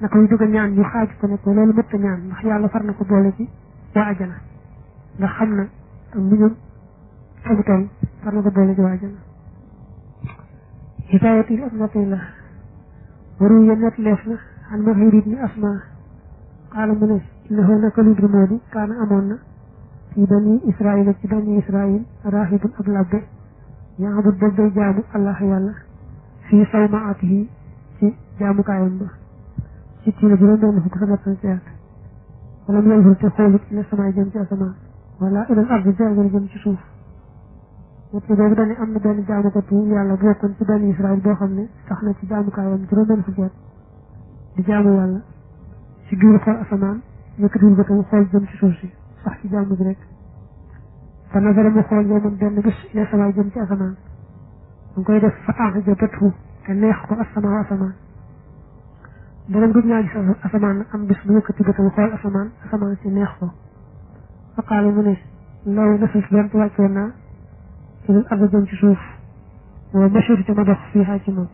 A: naka muy bëgg a ñaan ñu xaaj ko ne ko loolu mëtta ñaan ndax yàlla far na ko boole ci waa ajana ndax xam na ak mu ñoom famu toll far na ko boole ci waa ajana hidaayatil asmati la waru ya net leef na an Mahiir ibni Asmaa qaala mu ne innahu naka lu mbir moo di kaana amoon na ci bani Israil ci bani Israil raahibun ab labbe yaabud boobu day jaamu allah yàlla fii sawmaatihi ci jaamukaayam ba ci tiina juróom-benn fukk sa battan ci at wala mu yelful te xoolut ila samaay jëm ci asamaan wala ilal ardi jaagal jëm ci suuf wet ni boobu dane am na benn jaamukatu yàlla bokkoon ci bani Israil boo xam ne sax na ci jaamukaayam juróom-benn fukki at di jaamu yàlla ci biir xool asamaan yëkkatiwul bëtam xool jëm ci suuf si sax ci jaamu bi rek fa nazara mu xool yooman benn bis ila samaay jëm ci asamaan mu koy def fa a'jabathu te neex ko asamaan beneen gëj naa gis asamaan nag am bis bu yëkkati bëtam xool asamaan si neex ko fa qaala mu ne law nafis bent wàccoon naa ilal ardi jëm ci suuf wa mashir te ma dox fii xaa ci moom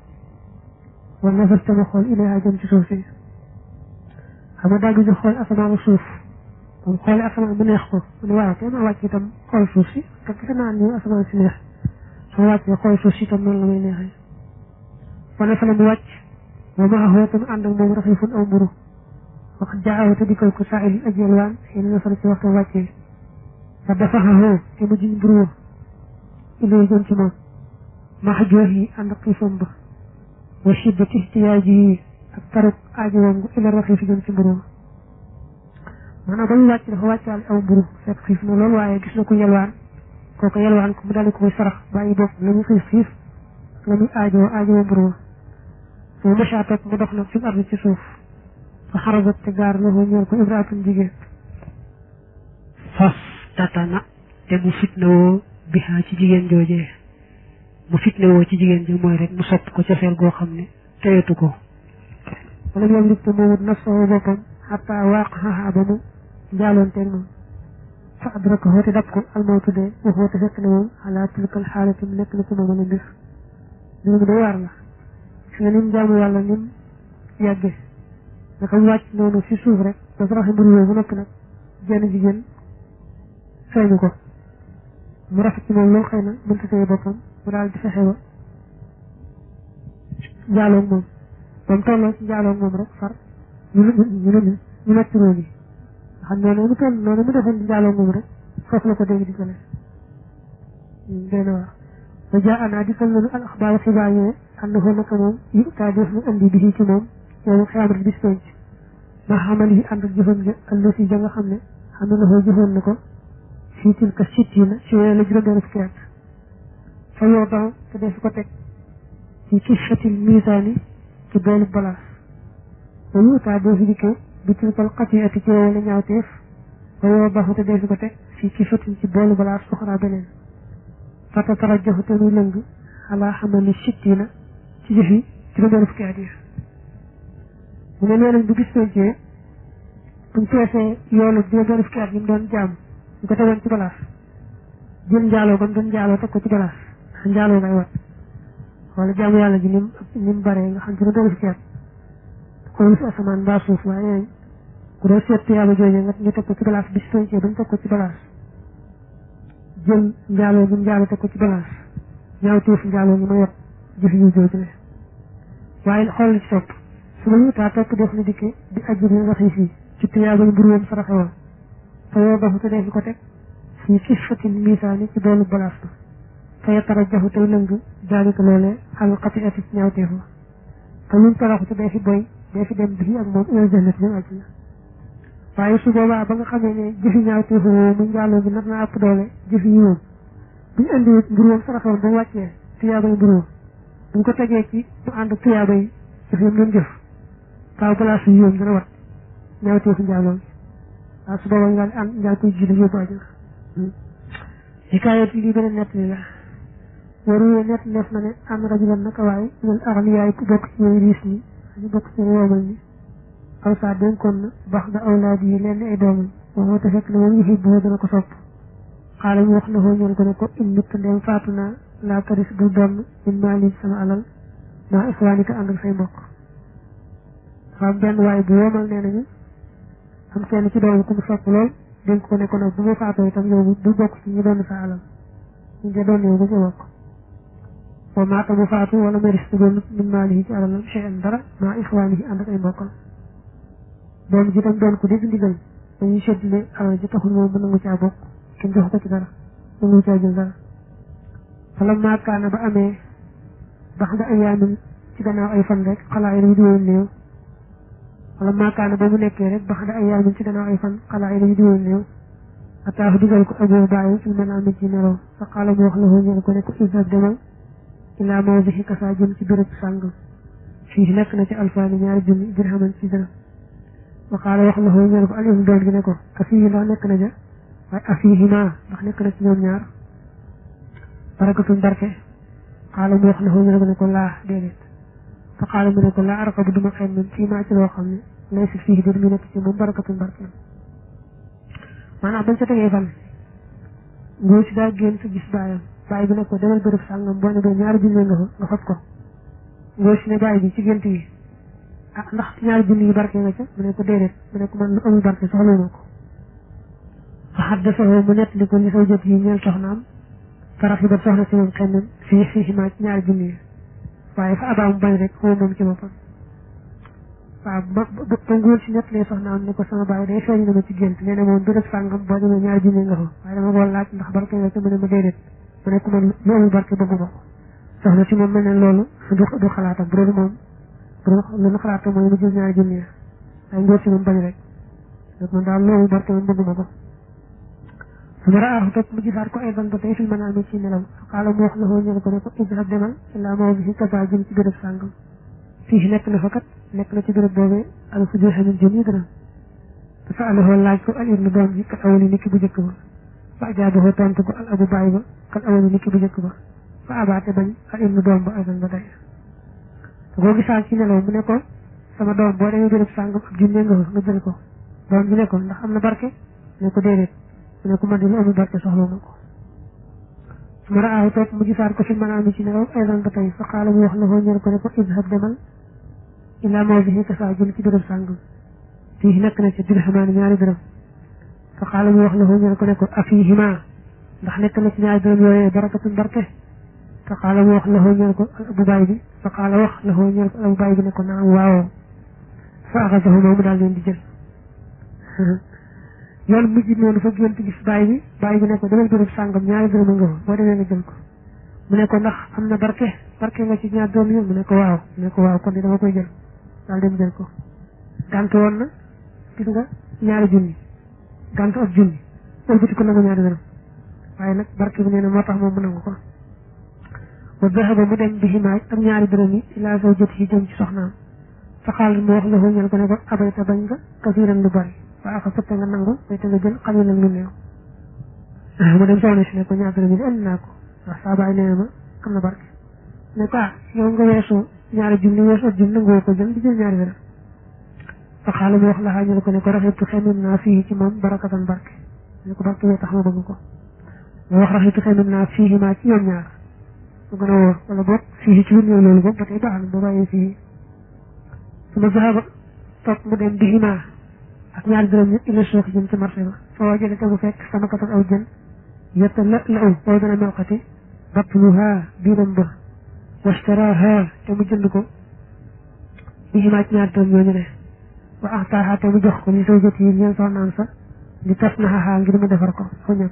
A: wa nafis te ma xool ilayha jëm ci suuf si xam nga daal di xool asamaan ak suuf moom xoole asamaan bu neex ko mu ne waaw te ma wàcc itam xool suuf si te gis naa ni asamaan si neex soo wàccee xool suuf si itam noonu la may neexee wane fa la mu wàcc wa maahu tam ànd ak moom raxiifun aw mburu wax jaaw te dikkal ko saa il ajeel waan xëy na fa ci waxtu wàccee fa dafaxahu te mu jiñ mburu wa ilay jëm ci moom max joox yi ànd ak xiifam ba wa shiddati ihtiyaaji yi ak taruk aajowoom gu ila raxiif jëm ci mburu wa maanaam ba ñu wàcc dafa wàccaale aw mburu fekk xiif na loolu waaye gis na ko yelwaan kooku yelwaan ko mu daal di ko koy sarax bàyyi bopp la mu xiif la muy aajowoo mburu wa mu macha topp mu dox nag fi ardi ci suuf fa xarabat te gaar la ñeel ko ibraatun jigéen fas tatana te mu fitnawoo bihaa ci jigéen joojee mu fitnawoo ci jigéen ji mooy rek mu sopp ko cofeel goo xam ne teyetu ko wala ñoom lig te moomut nafsahu boppam xataa waaqaha ba mu njaaloonteeg moom fa adraka xoote dab ko almawtu dee wa xoote fekk na moom ala tilkal xaalati mu nekk na ci moom la mbir mu day waar la fi nga nim jaamu yàlla nim yàgge naka mu wàcc noonu fi suuf rek dafa raxe mbir yooyu bu noppi nag jenn jigéen feeñu ko mu rafet ci moom loolu xëy na mënta téye boppam mu daal di fexe ba njaaloog moom ba mu tolloo ci njaaloog moom rek far ñu nocc róo gi xam noonu mu toll noonu mu defoon di njaaloog moom rek foofu la ko dégg di ko leen dena wax ba jaa anaa di tal nañu al axbaar xibaar yooyu ànd ko naka moom yu taa def mu andi bi ci moom yow xiyaamat bis penc ma xamal yi ànd ak jëfam ja àll si ja nga xam ne xam ne la ko jëfoon na ko fii tilka sittina si wéy la juróom-benn fukki at fa yow daw te def ko teg ci kifatil misaani ci boolu balaas ba yu taa def dikkee bi tilkal xatiati ci wéy la ñaawteef fa yow daw te def ko teg fii kifatil ci boolu balaas soxraa beneen fata tarajjahu te muy lëng ala xamali sittina ci jëfi juróom-benn fukki at yi mu ne nee nañ bu gis pencee buñ peesee yoolu juróom-benn fukki at yi mu doon jaam ñu ko tegoon ci balaas jël njaaloo ba mu doon njaaloo teg ko ci balaas ndax njaaloo ngay wat wala jaamu yàlla ji nim baree nga xam juróom-benn fukki at xoolu si asamaan mbaa suuf waaye nee nañ ku doon seet tuyaaba jooju nga ñu teg ko ci balaas bis pencee bañ teg ko ci balaas jël njaaloo bi njaaloo teg ko ci balaas ñaaw téef njaaloo ñu ma yot jëf yu jooju ne waaye xool li ci topp su ma yutaa topp def na dikke di ajjuri raxi fii ci tuyaaba yu mburuwam saraxe woon fa yoo doxu te def ko teg fii kifatil misaani ci boolu balaas ba fa yatarajjahu tey lëng daalika loolee xal xati ati ci ñaaw téef fa ñun taraxu te dee fi boy dee fi dem bi ak moom il jannat dem àjjana waaye su boobaa ba nga xamee ne jëfi ñaaw téef woowu mu njaaloo bi nar na àpp doole jëfi yi moom buñ indi mburuwam saraxe woon ba mu wàccee tuyaaba yu mburuwam buñ ko tegee ci mu ànd ak tuyaaba yi jëf yam doon jëf waaw balaas yi yoom dana wat ñaaw téefu njaaloo bi waaw su boobaa nga ànd njaal koy jiitu yóbbu àjjana xikaayat lii beneen nett li la waruwee nett neef na ne am rajulan naka waaye ñun arliyaay ku bokk ci ñooy riis ñi ñu bokk ci woomal ñi aw saa dénkoon na bax da awlaad yi lenn ay doomam waxoo te fekk na moom yëfi boo dana ko sopp xaala mu wax na xoo ñoon ko ne ko in nit ndeem faatu naa laa taris bul doon min maali sama alal maa ixwaanika ànd ak say mbokk dafa am benn waaye bu woomal nee nañu am kenn ci doom ku mu sopp lool dénk ko ne ko nag bu ma faatoo itam yow du bokk ci ñu doon sa alal ñu de doon yow bu ñu bokk wa maata mu faatu wala ma risque doon min maalihi ci alalam cheyan dara maa ixwaanihi ànd ak ay mbokkam doom ji tam doon ko dégg ndigal dañuy seddile alal ji taxul moom mën nangu caa bokk kenn jox ko ci dara nangu caa jël dara fala maakaana ba amee bax da ayaamin ci gannaaw ay fan rek xalaa yi dañu diwoon néew wala maakaana ba mu nekkee rek bax da ayaamin ci gannaaw ay fan xalaa yi dañu diwoon néew ataahu digal ko aboo bàyyi fi mën a amee ci nelaw fa xaala mu wax la ko ñeen ko ne ko isab demal ilaa mawdihi kasaa jëm ci béréb sàngam fii nekk na ci alfaani ñaari junni dirhaman ci dërëm wa xaala wax la ko ñeen ko alim doon gi ne ko afii ndax nekk na ja waaye afiihima ndax nekk na ci ñoom ñaar barakatun barke xaala mu wax la ko ñeen ko ne ko laa déedéet fa xaala mu ne ko laa arqa bu duma xen min fii maa ci loo xam ne lay si fii dir mi nekk ci moom barakatun barke maanaam bañ ca tegee fan ngóor si daa génn sa gis bàyyam bàyyi bi ne ko demal bërëb sàngam boo ne bee ñaari junni nga fab ko ngóor si ne bàyyi bi ci gént yi ah ndax ci ñaari junni yi barke nga ca mu ne ko déedéet mu ne ko man lu amul barke soxla ma ko fa xaddasoo mu nettali ko li saw jot yi ñeel soxnaam farax yi ba soxna si moom xenn fii maa ci ñaari junni yi waaye fa abaa mu bañ rek xoo moom ci boppam waaw ba ngóor si nettalee soxnaam ne ko sama bàyyi day feeñ na ma ci gént nee na moom bërëb sàngam boo demee ñaari junni nga fa waaye dama ko laaj ndax barke nga ca mu ne ma déedéet mu ne ko man lu amul barke bëggu ma ko soxna si moom mel ne loolu du xalaatam bu doon moom lu nu xalaatam mooy mu jël ñaari junni waaye ngóor si moom bañ rek donc man daal lu amul barke moom bëggu ma ko su ma raaxu topp mu gisaat ko ay ban ba tey fi mën a amee ci nelaw xaala mu wax la ko ñeen ko ne ko idhab demal illaa mawdihi kasaa jëm ci béréb sàngam fii nekk na fa kat nekk na ci béréb boobee al fu dirhamin junni dërëm dafa alahoo laaj ko al ibnu doom ji kat awali niki bu njëkk ba fa ajaabahu tontu ko al abu baay ba kat awali niki bu njëkk ba fa abaate bañ al ibnu doom ba aydan ba tey da koo gisaal ci nelaw mu ne ko sama doom boo demee béréb sàngam ab junne nga jël ko doom ji ne ko ndax am na barke ne ko déedéet mu ne ko man di lu amul barke soxla na ko su ma raaw toog mu gisaat ko fi manaam ci nelaw aydan ba tey fa xaala mu wax la foo ñeel ko ne ko idhab demal ila mawdihi kasaa jëm ci béréb sàngam fii nekk na ci dirhamaani ñaari dërëm fa xaala mu wax la foo ñeel ko ne ko afiihima ndax nekk na ci ñaari dërëm yooyee barakatun barke fa xaala mu wax la foo ñeel ko abu baay bi fa xaala wax la foo ñeel ko abu baay bi ne ko naam waawoo fa axasahu mu daal leen di jël yoon mujj noonu fa gént gis baay bi ne ko demal béréb sàngam ñaari dërëm nga fa boo demee nga jël ko mu ne ko ndax am na barke nga ci ñaar doom yi mu ne ko waaw kon di dama koy jël daal dem jël ko gànt woon na gis nga ñaari junni gànt ak junni ëlbati ko nangu ñaari dërëm waaye nag barke bi nee na moo tax moom mu nangu ko wa dahaba mu dem bi himaaj ak ñaari dërëm yi ila zawjati yi jëm ci soxnaam fa xaalis mu wax la foo ñel ko ne ko abayta bañ nga kasiiran lu bari waa axa sëtte nga nangu way te nga jël xalilan lu néew mu dem soxna si ne ko ñaar dërëm yi indi naa ko ndax saa baay nee ma am na barke ne ko yow nga weesu ñaari junni weesu ak junni nangoo ko jël di jël ñaari dërëm fa xaalis mu wax la xaañal ko ne ko raxitu xemim naa fii ci moom barakatan barke ne ko barke bee tax ma bëgg ko mu wax raxitu xemim naa fii maa ci ñoom ñaar mu gën a wóor wala boog fii ci wun loolu boog ba tey baax na ba bàyyee fii su ma zahaba toog mu dem bihimaa ak ñaari dërëm ñi ila suuq jëm ci marché ba fa wajada te bu fekk sama katal aw jën yetta la aw boo dana melxati batnuha biiram ba washtaraha te mu jënd ko bihimaa ci ñaari dërëm ñooñu ne wa axtaaha te mu jox ko li zawjati yi ñeen soxnaam sa di tas naxaha ngir mu defar ko aw ñam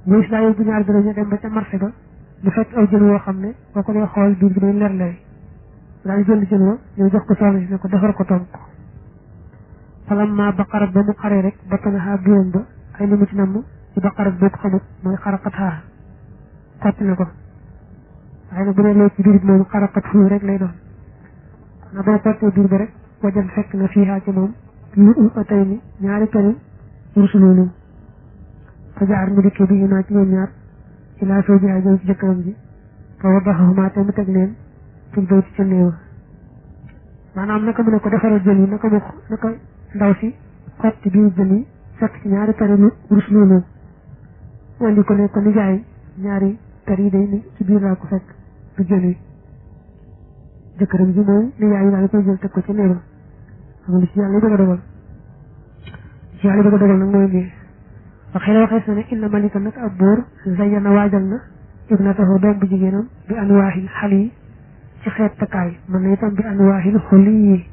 A: mu gis daa yóbbu ñaari dërëm ñi dem ba ca marché ba mu fekk aw jën woo xam ne boo ko dee xool biir bi day leer leer daal di jënd jën wa ñëw jox ko soxna si ne ko defar ko togg ko falamma baqarat ba mu xaree rek battanaha biiram ba ay li mu ci namm ci baqarat boo ko xamut mooy xaraqatha xotti na ko waaye nag bu dee loo ci biir bi moom xaraqat fii rek lay doon na boo xottee biir ba rek wajal fekk na fiihaa ci moom lu atay ni ñaari kari rusululu fa jaar mu dikkee bi naa ci ñoom ñaar ilaa soo ji jëm ci jëkkëram ji fa wadaxahuma te mu teg leen ci baw ci ca néewa maanaam naka mu ne ko defaral jën yi naka ndaw si xotti biir jën yi fekk ci ñaari kari rus loolu andi ko ne ko nijaay ñaari kar yi day ni ci biir laa ko fekk du jën yi jëkkëram ji mooy nijaay yi daal koy jël teg ko ca néewa xam li ci yàlla bëgg a dogal nag mooy lii waxee la waxees na ne inna malika nag ab buur zayyana waajal na ibnatahu doom bu jigéenam bi anwaahil xal yi ci xeet takkaay mën na itam bi anwaahil xoli yi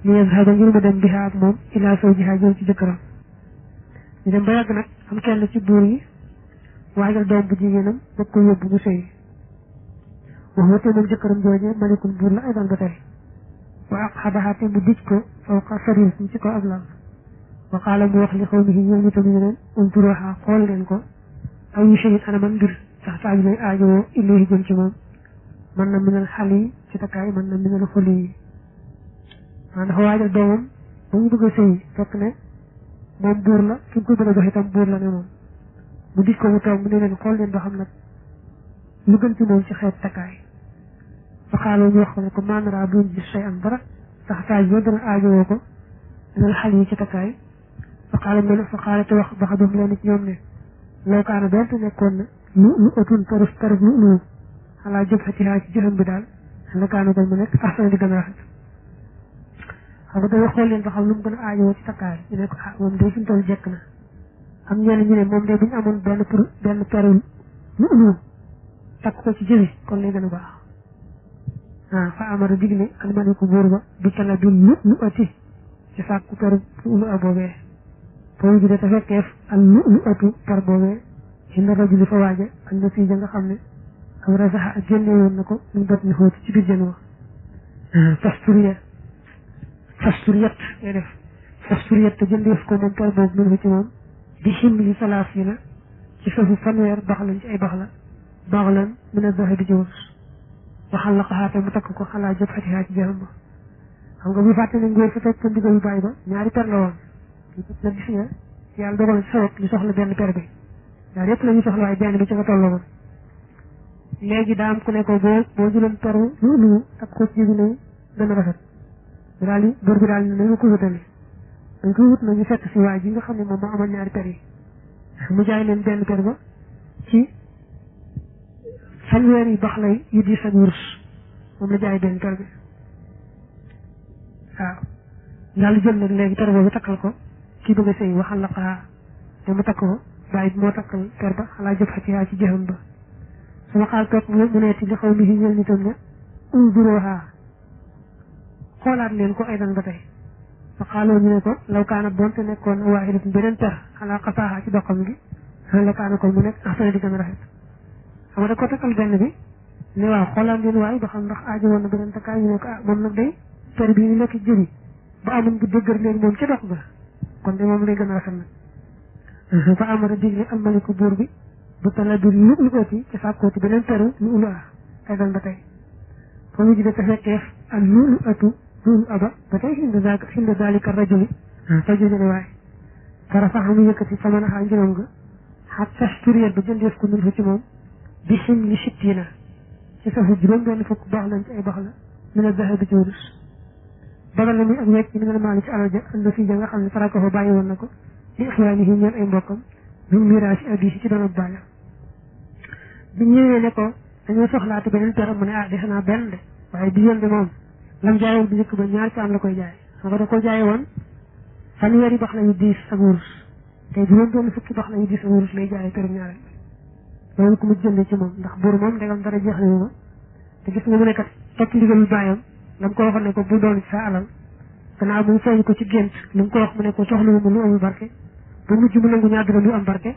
A: li yazhaba ngir mu dem biha ak moom ila zawjiha jëm ci jëkkëram ñu dem ba yàgg nag am kenn ci buur yi waajal doom bu jigéenam bëgg ko yóbbu mu sëy waxuma te moom jëkkëram joojee malikul buur la ay dal ba tey wa aqxadaha te mu dij ko fawqa sarir ci ko ab lal wa qaala mu wax li xawmihi ñoom itam ñu leen unturuha xool leen ko aw yu shay'in ana man mbir sax taaju lay aajowoo ilayhi jëm ci moom mën na minal xal yi ci takkaay mën na minal xoli yi maanaam dafa waajal doomam ba ñu bëgg a sëy fekk ne moom buur la ki ko bëgg a jox itam buur la ne moom mu dis ko mu toog mu ne leen xool leen ba xam nag lu gën ci moom ci xeet takkaay fa xaaloo ñu wax ko ne ko maanara duñ gis say am dara sax taaj yoo dana aajowoo ko minal xal yi ci takkaay fa xaala te wax ba xam leen ci ñoom ne loo kaana doonte nekkoon na lu ëtun tarif lu xalaa jëb xatihaa ci jëfam bi daal la kaana kon mu nekk asana di gën a rafet xam nga dañoo xool leen ba xam lu mu gën a aajowoo ci takkaay ñu ne ko moom day fi mu toll jekk na am ñenn ñu ne moom de bu ñu amoon benn peru lu takk ko ci jëbi kon lay gën a baax fa amara digle almaliku buur ba bi tala bi lu ëtti ci sàkku peru lu a boobee foofu ji de te fekkeef al lu ëttu per boobee inda rajuli fa waaja ak na fii ja nga xam ne am rasaxa ak génne woon na ko ñu dot ni xóoti ci biir jën wa fasturiyat ngay def fasturiyat te jëndeef ko moom per boobu mën ci moom di ximli salaasina ci safu fanweer baxlan ci ay baxla baxlan mën a doxe di ci wus waxal la xaate mu takk ko xalaa jëf xatihaa ci jëxam ba xam nga bu fàtte ne ngóor fa teg ndigalu bàyyi ba ñaari per la woon na gis nga yàlla dogal ci sabab ñu soxla benn per bi daal yëpp la ñu soxla waaye benn bi ci nga tolloo woon léegi daa am ku ne ko boo jëloon peru lu ak ko ci jigu ne dana rafet daal di góor bi daal ne nañu ko wutale dañ ko wut nañu fekk si waa ji nga xam ne moom moo amoon ñaari per yi mu jaay leen benn per ba ci fanweeri bax lay yu diis ak wurus moom la jaay benn per bi waaw daal di jël nag léegi per boobu takkal ko kii bëgg a sëy waxal la xaa te mu takk ko bàyyi bi moo takkal per ba xalaa jëf xatihaa ci jëxam ba sama xaal toog mu neeti li xaw li si ñël nitam ne unzuruha xoolaat leen ko aydan ba tey fa xaaloo ñu ne ko law kaana doonte nekkoon waaxidatun beneen per xalaa xasaaxaa ci doxam gi la kaana kon mu nekk axsana di gën a rafet xam nga da ko takkal benn bi ne waaw xoolaat leen waaye ba xam ndax aajo woon na beneen takkaay ñu ne ko moom nag day per bii ni lekk jëri ba amuñ bu dëggër léegi moom ca dox ga kon de moom lay gën a rafet nag fa amara digle almaliku buur bi bu tala bir lu oti ci sàkkooti beneen peru lu ulu ay dal ba tey fa mu jide te fekkeef ak lu atu lu aba ba tey xinda dalika rajuli fa jógene waaye fara sax mu yëkkati fa mën a xaa njërom nga xat sax turiyet ba jëndeef ko min fu ci moom bi sim li sittina ci safu juróom benn fukk baax lañ ci ay baax la mi ne daxe bi ci wurus bagal na muy ak wecc mi nga maali ci alal ja anda fii ja nga xam ne faraka fa bàyyi woon na ko li ixwaani yi ñeen ay mbokkam min miraasi abiisi ci doon ak bàyyam bi ñëwee ne ko dañoo soxlaate beneen per mu ne defe naa benn de waaye bi yoon de moom lam jaayoon bi njëkk ba ñaar ci am la koy jaay xam nga da ko jaaye woon fanweeri bax la yu diis ak wurus te juróom benn fukki bax la yu diis ak wurus lay jaayee perum ñaareel loolu ko mu jënd ci moom ndax buur moom ndegam dara jeex na ma te gis nga mu ne kat topp ndigalul bàyyam lam ko waxoon ne ko bu doon ci sa alal gannaaw bu mu feeñ ko ci gént lu mu ko wax mu ne ko soxla mu lu amul barke ba mujj mu nangu ñaar dërëm yu am barke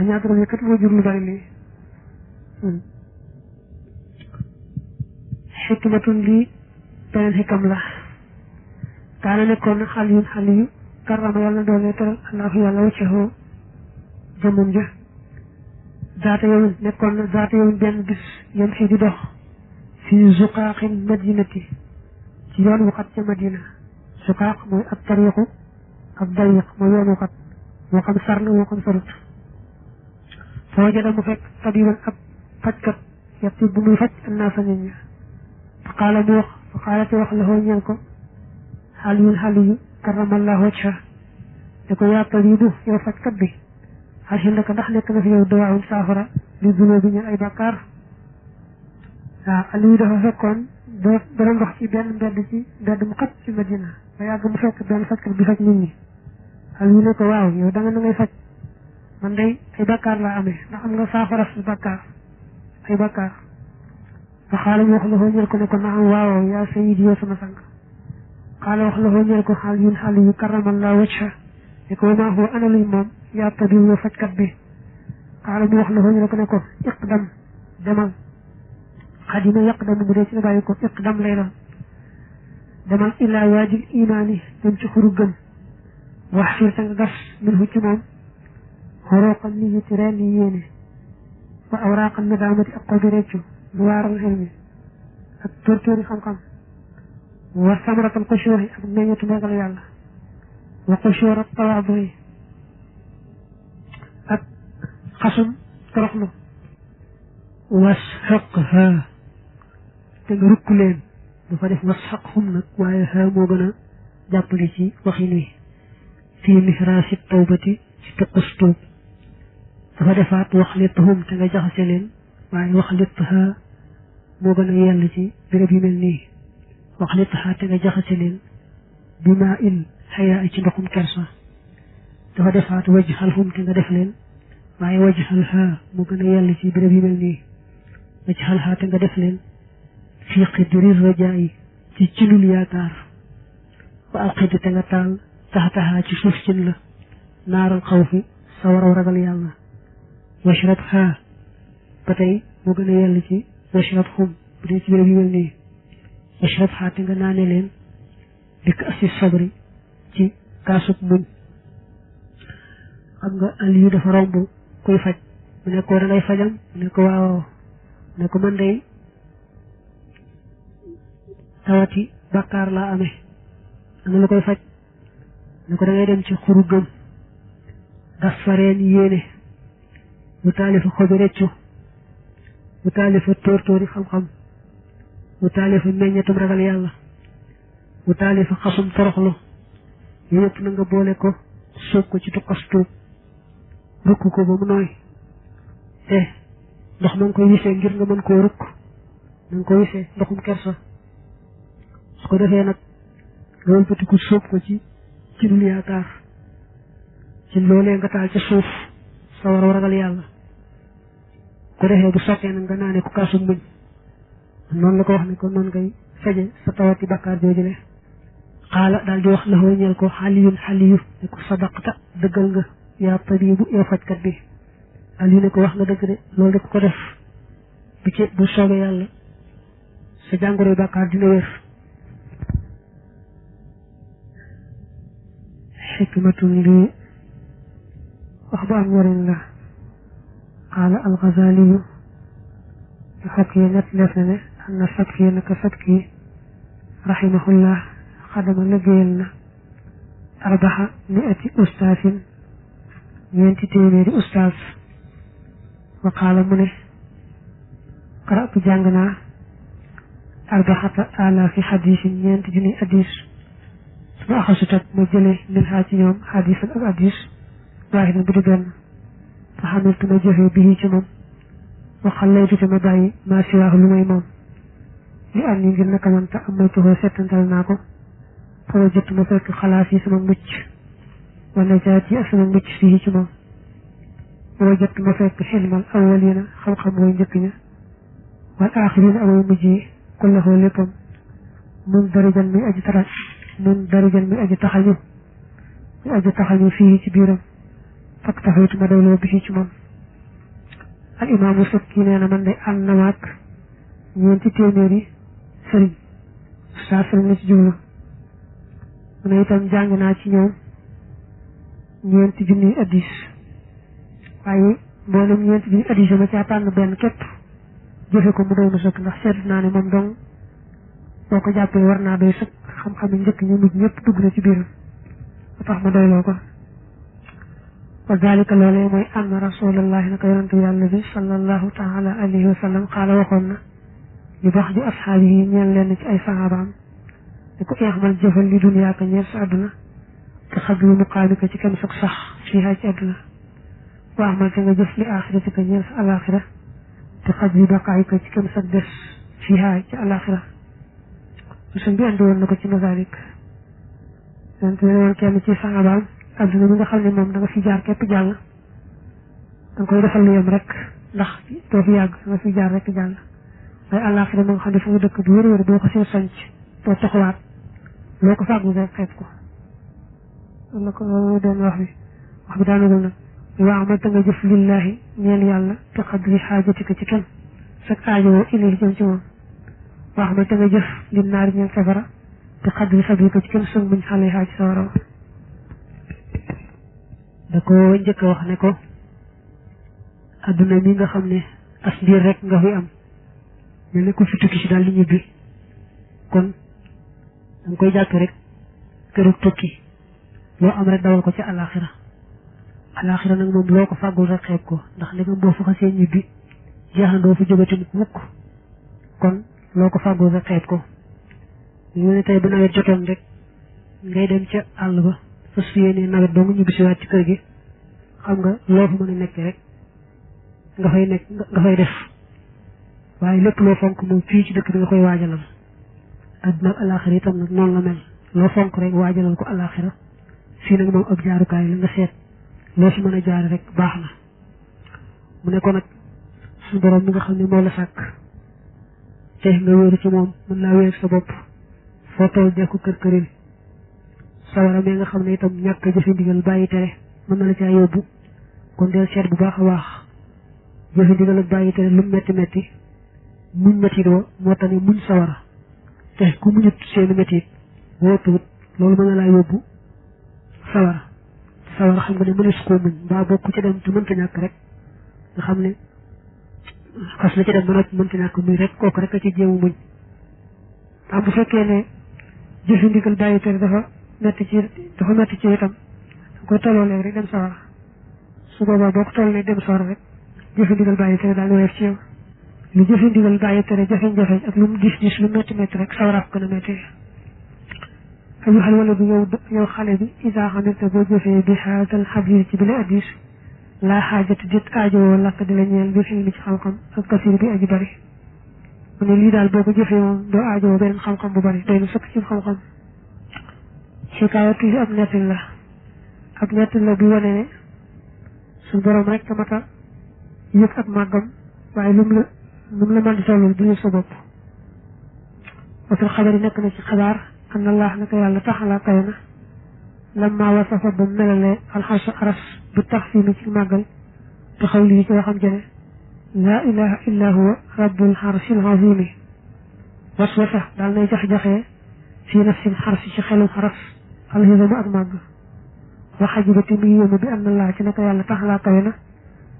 A: ñaar dërëm yi kat moo jur lu bari lii xikmatun lii beneen xikam la kaana nekkoon na xaliyu karama yàlla doole teral allahu yàlla waccaxoo jëmmam ja zaata yowin nekkoon na zaata yowin benn bis yem xii di dox fi zuqaaqin madinati ci yoon wu xat ca madina zuqaaq mooy ab tariixu ab dayiq mooy yoon wu xat moo xam sar la moo xam sarut fa wajada mu fekk tabiban ab fajkat yatti bu muy faj annaasa nit ñi fa qaala mu wax fa qaala te wax la xoo ñeel ko xaliyu karamallahu wajha ne ko yaa tabibu yow fajkat bi xal xindaka ndax nekk na fi yow dawaawun saafara li dunoo bi ñeel ay bàkkaar waaw Aliou dafa fekkoon dana ndox ci benn mbedd mu xat ci Madina ba yàgg mu fekk benn fajkat bi faj nit ñi Aliou ne ko waaw yow da nga na ngay faj man day ay bàkkaar laa amee ndax am nga saafara su bàkkaar ay bàkkaar fa xaala mu wax la xoo ñeel ko ne ko naam waaw yaa sayidi yow sama sang xaala wax la xoo ñeel ko Aliyu karamallahu wajha ne ko maa huwa ana luy moom yaa tabiib yow fajkat bi xaala mu wax la xoo ñeel ko ne ko iqdam demal xadima yaqdam bu dee ci la bàyyi ko iqdam lay doon demal illaa waajil imaani dem ci xuru gëm wax fiir ta nga gas min hu ci moom xorooqam ni yi ci reen yi yéene wa awraaqam nadaamati ak xobi reccu du waaral xel mi ak tóortóori xam-xam wa samratal xushuuri ak meññetu màggal yàlla wa xushuura tawaadu yi ak xasum toroxlu wasxaqha te nga rukk leen dafa def wasxaqhum nag waaye xaa moo gën a jàppale ci waxin wi fii mihraasi tawbati ci tuqus tuub dafa defaat wax littahum te nga jaxase leen waaye wax littaha moo gën a yell ci béréb yu mel nii wax littaha te nga jaxase leen bi maa il xayaa ci ndoxum kersa dafa defaat wajxalhum te nga def leen waaye wajxalha moo gën a yell ci béréb yu mel nii wajxalha te nga def leen fii qidri rajaayi ci cinul yaakaar wa alqid te nga taal taxtaha ci suuf cin la naaral xawfi sawaraw ragal yàlla washrab ha ba tey moo gën a yell ci washrab hum bu dee ci béréb yu mel nii washrab ha te nga naane leen dikk asi sabri ci kaasub muñ xam nga Aliyu dafa romb kuy faj mu ne ko da ngay fajam mu ne ko waaw ne ko man day tawati bàkkaar laa amee ana la koy faj ne ko da ngay dem ci xuru gëm gas fa reen yéene mu taalifa xobi reccu mu taalifa tóortóori xam-xam mu taalifa meññetum ragal yàlla mu taalifa xasum toroxlu yëpp na nga boole ko suub ko ci tuqas tuub rukk ko ba mu nooy te ndox ma nga koy wisee ngir nga mën koo rukk na nga ko wisee ndoxum kersa su ko defee nag loolu batiku suub ko ci dul yaakaar ci loolee nga taal ca suuf sa war a ragal yàlla ko defee bu sottee nag nga naanee ko kaasum muñ noonu la ko wax ne ko noonu ngay faje sa tawati bàkkaar joojule xaala daal di wax la xoo ñeel ko xaliyu ne ko sadaqta dëggal nga yaa tabibu yow fajkat bi Aliou ne ko wax nga dëgg de loolu de ko def bu soobee yàlla sa jàngoro bàkkaar dina wér xikmatun lii wax ba am njëriñ la qaala al-Ghazaliyu di fakki net def na ne am na fakki naka fakki rahimahullah xadama liggéeyal na arbaxa miati ustaasin ñeenti téeméeri ustaas wa qaala mu ne qara'tu jàng naa arbaxata alaafi xadiisin ñeenti junni hadiis su ma axasu tag ma jëlee min xaa ci ñoom xadiisan ak hadiis waaxidan bu di benn fa xamiltu ma jëfee bii ci moom wa xallaytu te ma bàyyi maa siwaahu lu may moom li am ni ngir naka man ta amaytuhoo settantal naa ko fa wajjatu ma fekk xalaas yi sama mucc wa najaat yi ak sama mucc fii ci moom wa wajjatu ma fekk xilmal awwalina xam-xam mooy njëkk ña wal aaxirina amay mujj yi kullahoo léppam mun darajan muy aji tarat mun darajan muy aji taxañu fii ci biiram fak taxawtu ma doyloo bi ci moom al imaamu Sukki nee na man de ànd na maag ñeenti téeméeri sëriñ saa sëriñ la ci jublu mu ne itam jàng naa ci ñoom ñeenti junni hadiis waaye mboolem ñeenti junni hadiis ma caa tànn benn képp jëfe ko mu doy ma sëkk ndax seetlu naa ne moom dong boo ko jàppee war naa doy sëkk xam-xam yi njëkk ñu mujj ñëpp dugg na ci biiram ba tax ma doyloo ko wa dalika loolee mooy anna rasulallahi naka yonante yàlla bi sallallahu taala alayhi wa sallam xaala waxoon na li bax di asxaabi yi ñeel leen ci ay saxaabaam di ko eexmal jëfal li duniyaa ka ñeel sa àdduna te xadru muqaamika ci kenn sag sax fiihaa ci àdduna wa amal te nga jëf li aaxirati ka ñeel sa alaaxira te xadru baqaayika ci kenn sag des fiihaa ci alaaxira suñ bi andi woon na ko ci masalik yonante ne woon kenn ci saxaabaam adduna bi nga xam ne moom da nga fi jaar képp jàll da nga koy defal lu yem rek ndax doo fi yàgg da nga fi jaar rek jàll waaye àllaaxira ma nga xam ne fu nga dëkk bu wér-wér boo ko see sanc doo taxawaat loo ko fàggu rek xeeb ko la ko loolu doon wax bi daanagul nag waa amal te nga jëf lillahi ñeel yàlla te xadri xaajatika ci kenn sag aajowoo ilay jëm ci moom waa amal te nga jëf lin naari ñeel safara te xadri sabrika ci kenn sëg muñ xale xaaj sa waraw da ko njëkk a wax ne ko adduna mi nga xam ne as ndiir rek nga fi am mel ne ko fi tukki si daal di ñibbi kon da nga koy jàpp rek kërug tukki loo am rek dawal ko ci alaxira nag moom loo ko fàggul rek xeeb ko ndax li nga boo fa xasee ñibbi jeex na doo fa jógati mukk kon loo ko fàggul rek xeeb ko ñu ne tey bu nawet jotoon rek ngay dem ca àll ba fas yéene nawet doo nga ñibbi si waat ci kër gi xam nga loo fa mën a nekk rek nga fay def waaye lépp loo fonk moom fii ci dëkk bi nga koy waajalal adduna ak alaxira itam nag noonu la mel loo fonk rek waajalal ko alaxira fii nag moom ab jaarukaay la nga seet loo si mën a jaar rek baax na mu ne ko nag suñu borom mi nga xam ne moo la sàkk te nga wéeru ci moom mën laa wéer sa bopp foo toll dekku kër-kërin sawara mi nga xam ne itam ñàkk jëfe ndigal bàyyi tere mën na la caa yóbbu kon del seet bu baax a baax jëfe ndigal ak bàyyi tere lu metti metti muñ mettit wa moo tax ne muñ sawara te ku muñut seeni mettit boo tuut loolu mën na laa yóbbu sawara xam nga ne mënees koo muñ mbaa bokku ca dem te mënta ñàkk rek nga xam ne xas na ca dem ba noppi mënta ñàkk muy rek kooku rek a ci jéemu muñ am bu fekkee ne jëfe ndigal bàyyi tere dafa metti ci itam da koy tolloo léegi rek dem sawara su boobaa boo ko tollee dem sawara rek jëfe ndigal bàyyi tere daal di woyof ci yow lu jëfe ndigal bàyyi tere jafe-jafe ak lu mu dis lu metti rek sawara ko gën a metti ayyuhal waladu yow xale bi isa xamante boo jëfee bi haadal xadiis ci bi la addis laa xaajati dit aajowoo lakk di la ñeel bi xilmi ci xam-xam ak kasir bi aji bari mu ne lii daal boo ko jëfee moom doo aajowoo beneen xam-xam bu bari doy na sëkk ci xam-xam xikaayatu li ab nettil la bi wane ne suñ borom rek mata yëg ak màggam waaye lu mu la mën di tollul bu yëg sa bopp wasul xabar yi nekk na ci xabaar an allah naka yàlla taxalaa kawe na lamma wasafa ba melalee alxarsa aras bu tax fii mi ci màggal te xaw lii ci waxam jëne laa ilaha illa huwa rabbul xarsil azimi waswasa daal nay jax-jaxee fii nafsil xarsi ci xelum xaras alxisama ak màgg waxajibati mu yéemu bi an allah ci naka yàlla taxalaa kawe na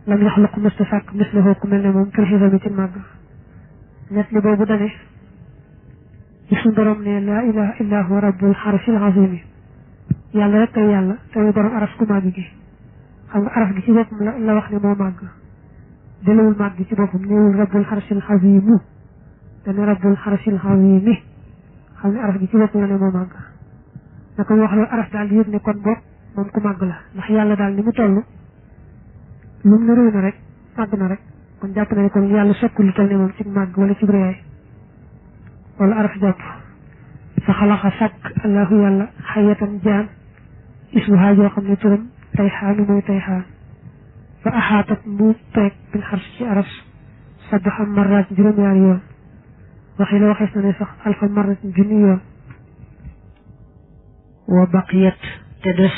A: lam yaxluq mësta sàkk mislahu ku mel ne moom fil xisami ci màgg net li boobu dane ci suñu borom ne laa ilaha illa huwa rabbul xarsil azimi yàlla rek kay yàlla te muy borom aras ku màgg gi xam nga aras gi ci boppam la wax ne moo màgg delawul màgg gi ci boppam néewul rabbul xarsil azimu dane rabbul xarsil azimi xam ne aras gi ci boppam la ne moo màgg naka mu wax loolu aras daal di yëg ne kon bopp moom ku màgg la ndax yàlla daal ni mu toll lu mu ne réy na rek màgg na rek kon jàpp na ne kon yàlla sokk lu toll ne moom ci màgg wala ci réyaay wala aras jàpp fa xalaqa sàkk allahu yàlla xayatan jaan ismuha joo xam ne turam tayxaanu mooy tayxaan fa axaatat mu peeg bil xars ci aras sabaxa marrat juróom-ñaari yoon waxi la waxees na ne sax alfa marrat junni yoon wa baqiyat te des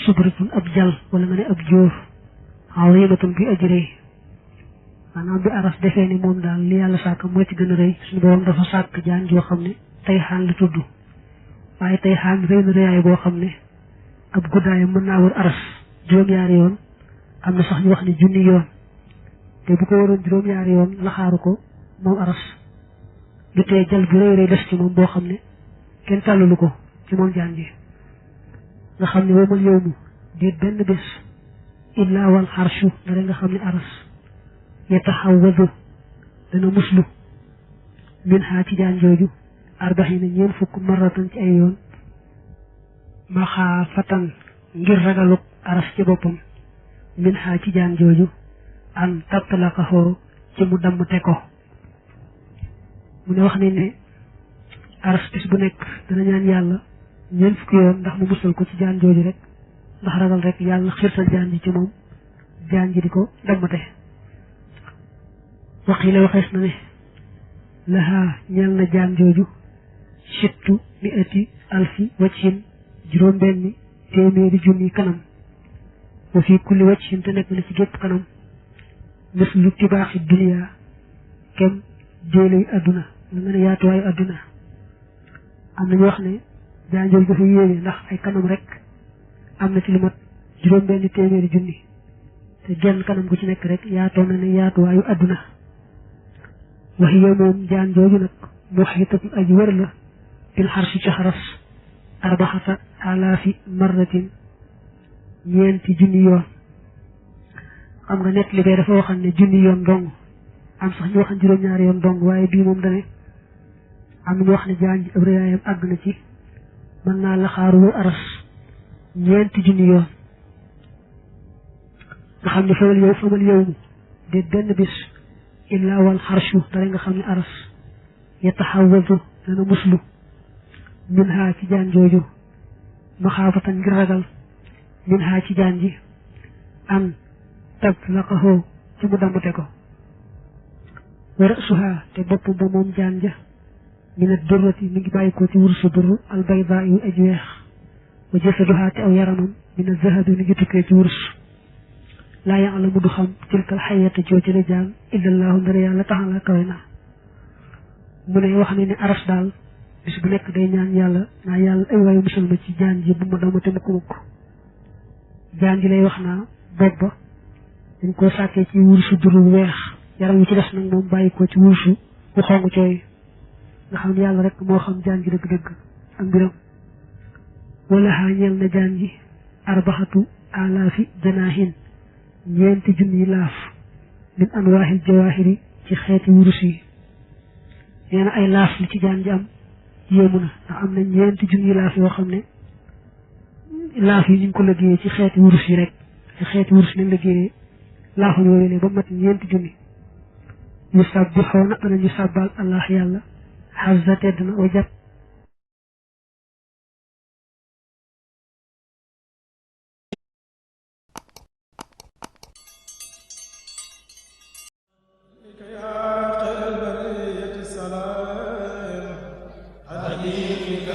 A: subratun ab jal wala nga ne ab jóor azimatun bi ajrëy maanaam bi aras defee ni moom daal li yàlla sàkk moo ci gën a rëy suñu borom dafa sàkk jaan joo xam ne tayxaan la tudd waaye tayxaan rëy na rëyaay boo xam ne ab guddaayam mën naa wër aras juróom-ñaari yoon am na sax ñu wax ne junni yoon te bu ko waroon juróom-ñaari yoon laxaaru ko moom aras du tee jal bu rëy rëy des ci moom boo xam ne kenn tàllalu ko ci moom jaan ji nga xam ne woomal yow mu déet benn bés illaa wal xarshu dara nga xam ne aras yataxawwadu dana muslu min xaa ci jaan jooju arbaxina ñeen fukk maratan ci ay yoon maxaafatan ngir ragaluk aras ci boppam min xaa ci jaan jooju an tattalaqaxoo ci mu dammte ko mu ne wax ne ne aras bis bu nekk dana ñaan yàlla ñeen fukki yoon ndax mu musal ko ci jaan jooju rek ndax ragal rek yàlla xirtal jaan ji ci moom jaan ji di ko dammate waxi la waxees na ne lahaa ñeel na jaan jooju sittu mi ati alfi waccin juróom benni téeméeri junni kanam wa fii kulli waccin te nekk na ci gépp kanam mislu tibaaxi dunya kem jéeluy adduna la nga ne yaatuwaayu adduna am nañu wax ne jaan jooju dafa yéeme ndax ay kanam rek am na ci lu mat juróom benni téeméeri junni te genn kanam gu ci nekk rek yaatoo na ne yaatuwaayu adduna waxiya moom jaan jooju nag muxitatun aji wër la bil xarsi ci xaras arbaxata alaafi marratin ñeenti junni yoon xam nga nekk li bay dafa waxal ne junni yoon dong am sax ñu waxal juróom-ñaari yoon dong waaye bii moom dane am ñu wax ne jaan ji ab rëyaayam àgg na ci mën naa laxaaru aras ñeenti junni yoon nga xam ne famal yow mu déet benn bis illaa wal xarshu dara nga xam ne aras yataxawwadu dana muslu min haa ci jaan jooju maxaafatan ngir ragal min haa ci jaan ji an tatlaqahu ci mu dammate ko wa rasuha te bopp ba moom jaan ja min ad-durrati mi ngi bàyyi ko ci wursu durr albaydaa yu aj weex wa jasaduha te aw yaramam min az-zahabi mi ngi tukkee ci wurs laa ya'lamu du xam tilkal xayata jooju la jaan illallahu ndara yàlla taxala kawe na mu ne wax ne aras daal bis bu nekk day ñaan yàlla naa yàlla ay waayu musal ma ci jaan ji bu ma damate mukk jaan ji lay wax naa bopp ba dañ koo sàkkee ci wursu duru weex yaram wi ci des nag moom bàyyi ko ci wursu bu xong cooy nga xam ne yàlla rek moo xam jaan ji dëgg-dëgg ak mbiram wala xaa ñeel na jaan ji arbaxatu alaafi janaahin ñeenti junni laaf min anwaahil jawaahiri ci xeeti wurus yi nee na ay laaf li ci jaan ji am yéemu na ndax am na ñeenti junni laaf yoo xam ne laaf yi ñu ngi ko liggéeyee ci xeeti wurus yi rek ci xeeti wurus lañ liggéeyee laafam yooyu ba mat ñeenti junni yu sabbixoona danañu sàbbal allah yàlla xazza tedd na wa jat
B: يا خير البرية السلام عليك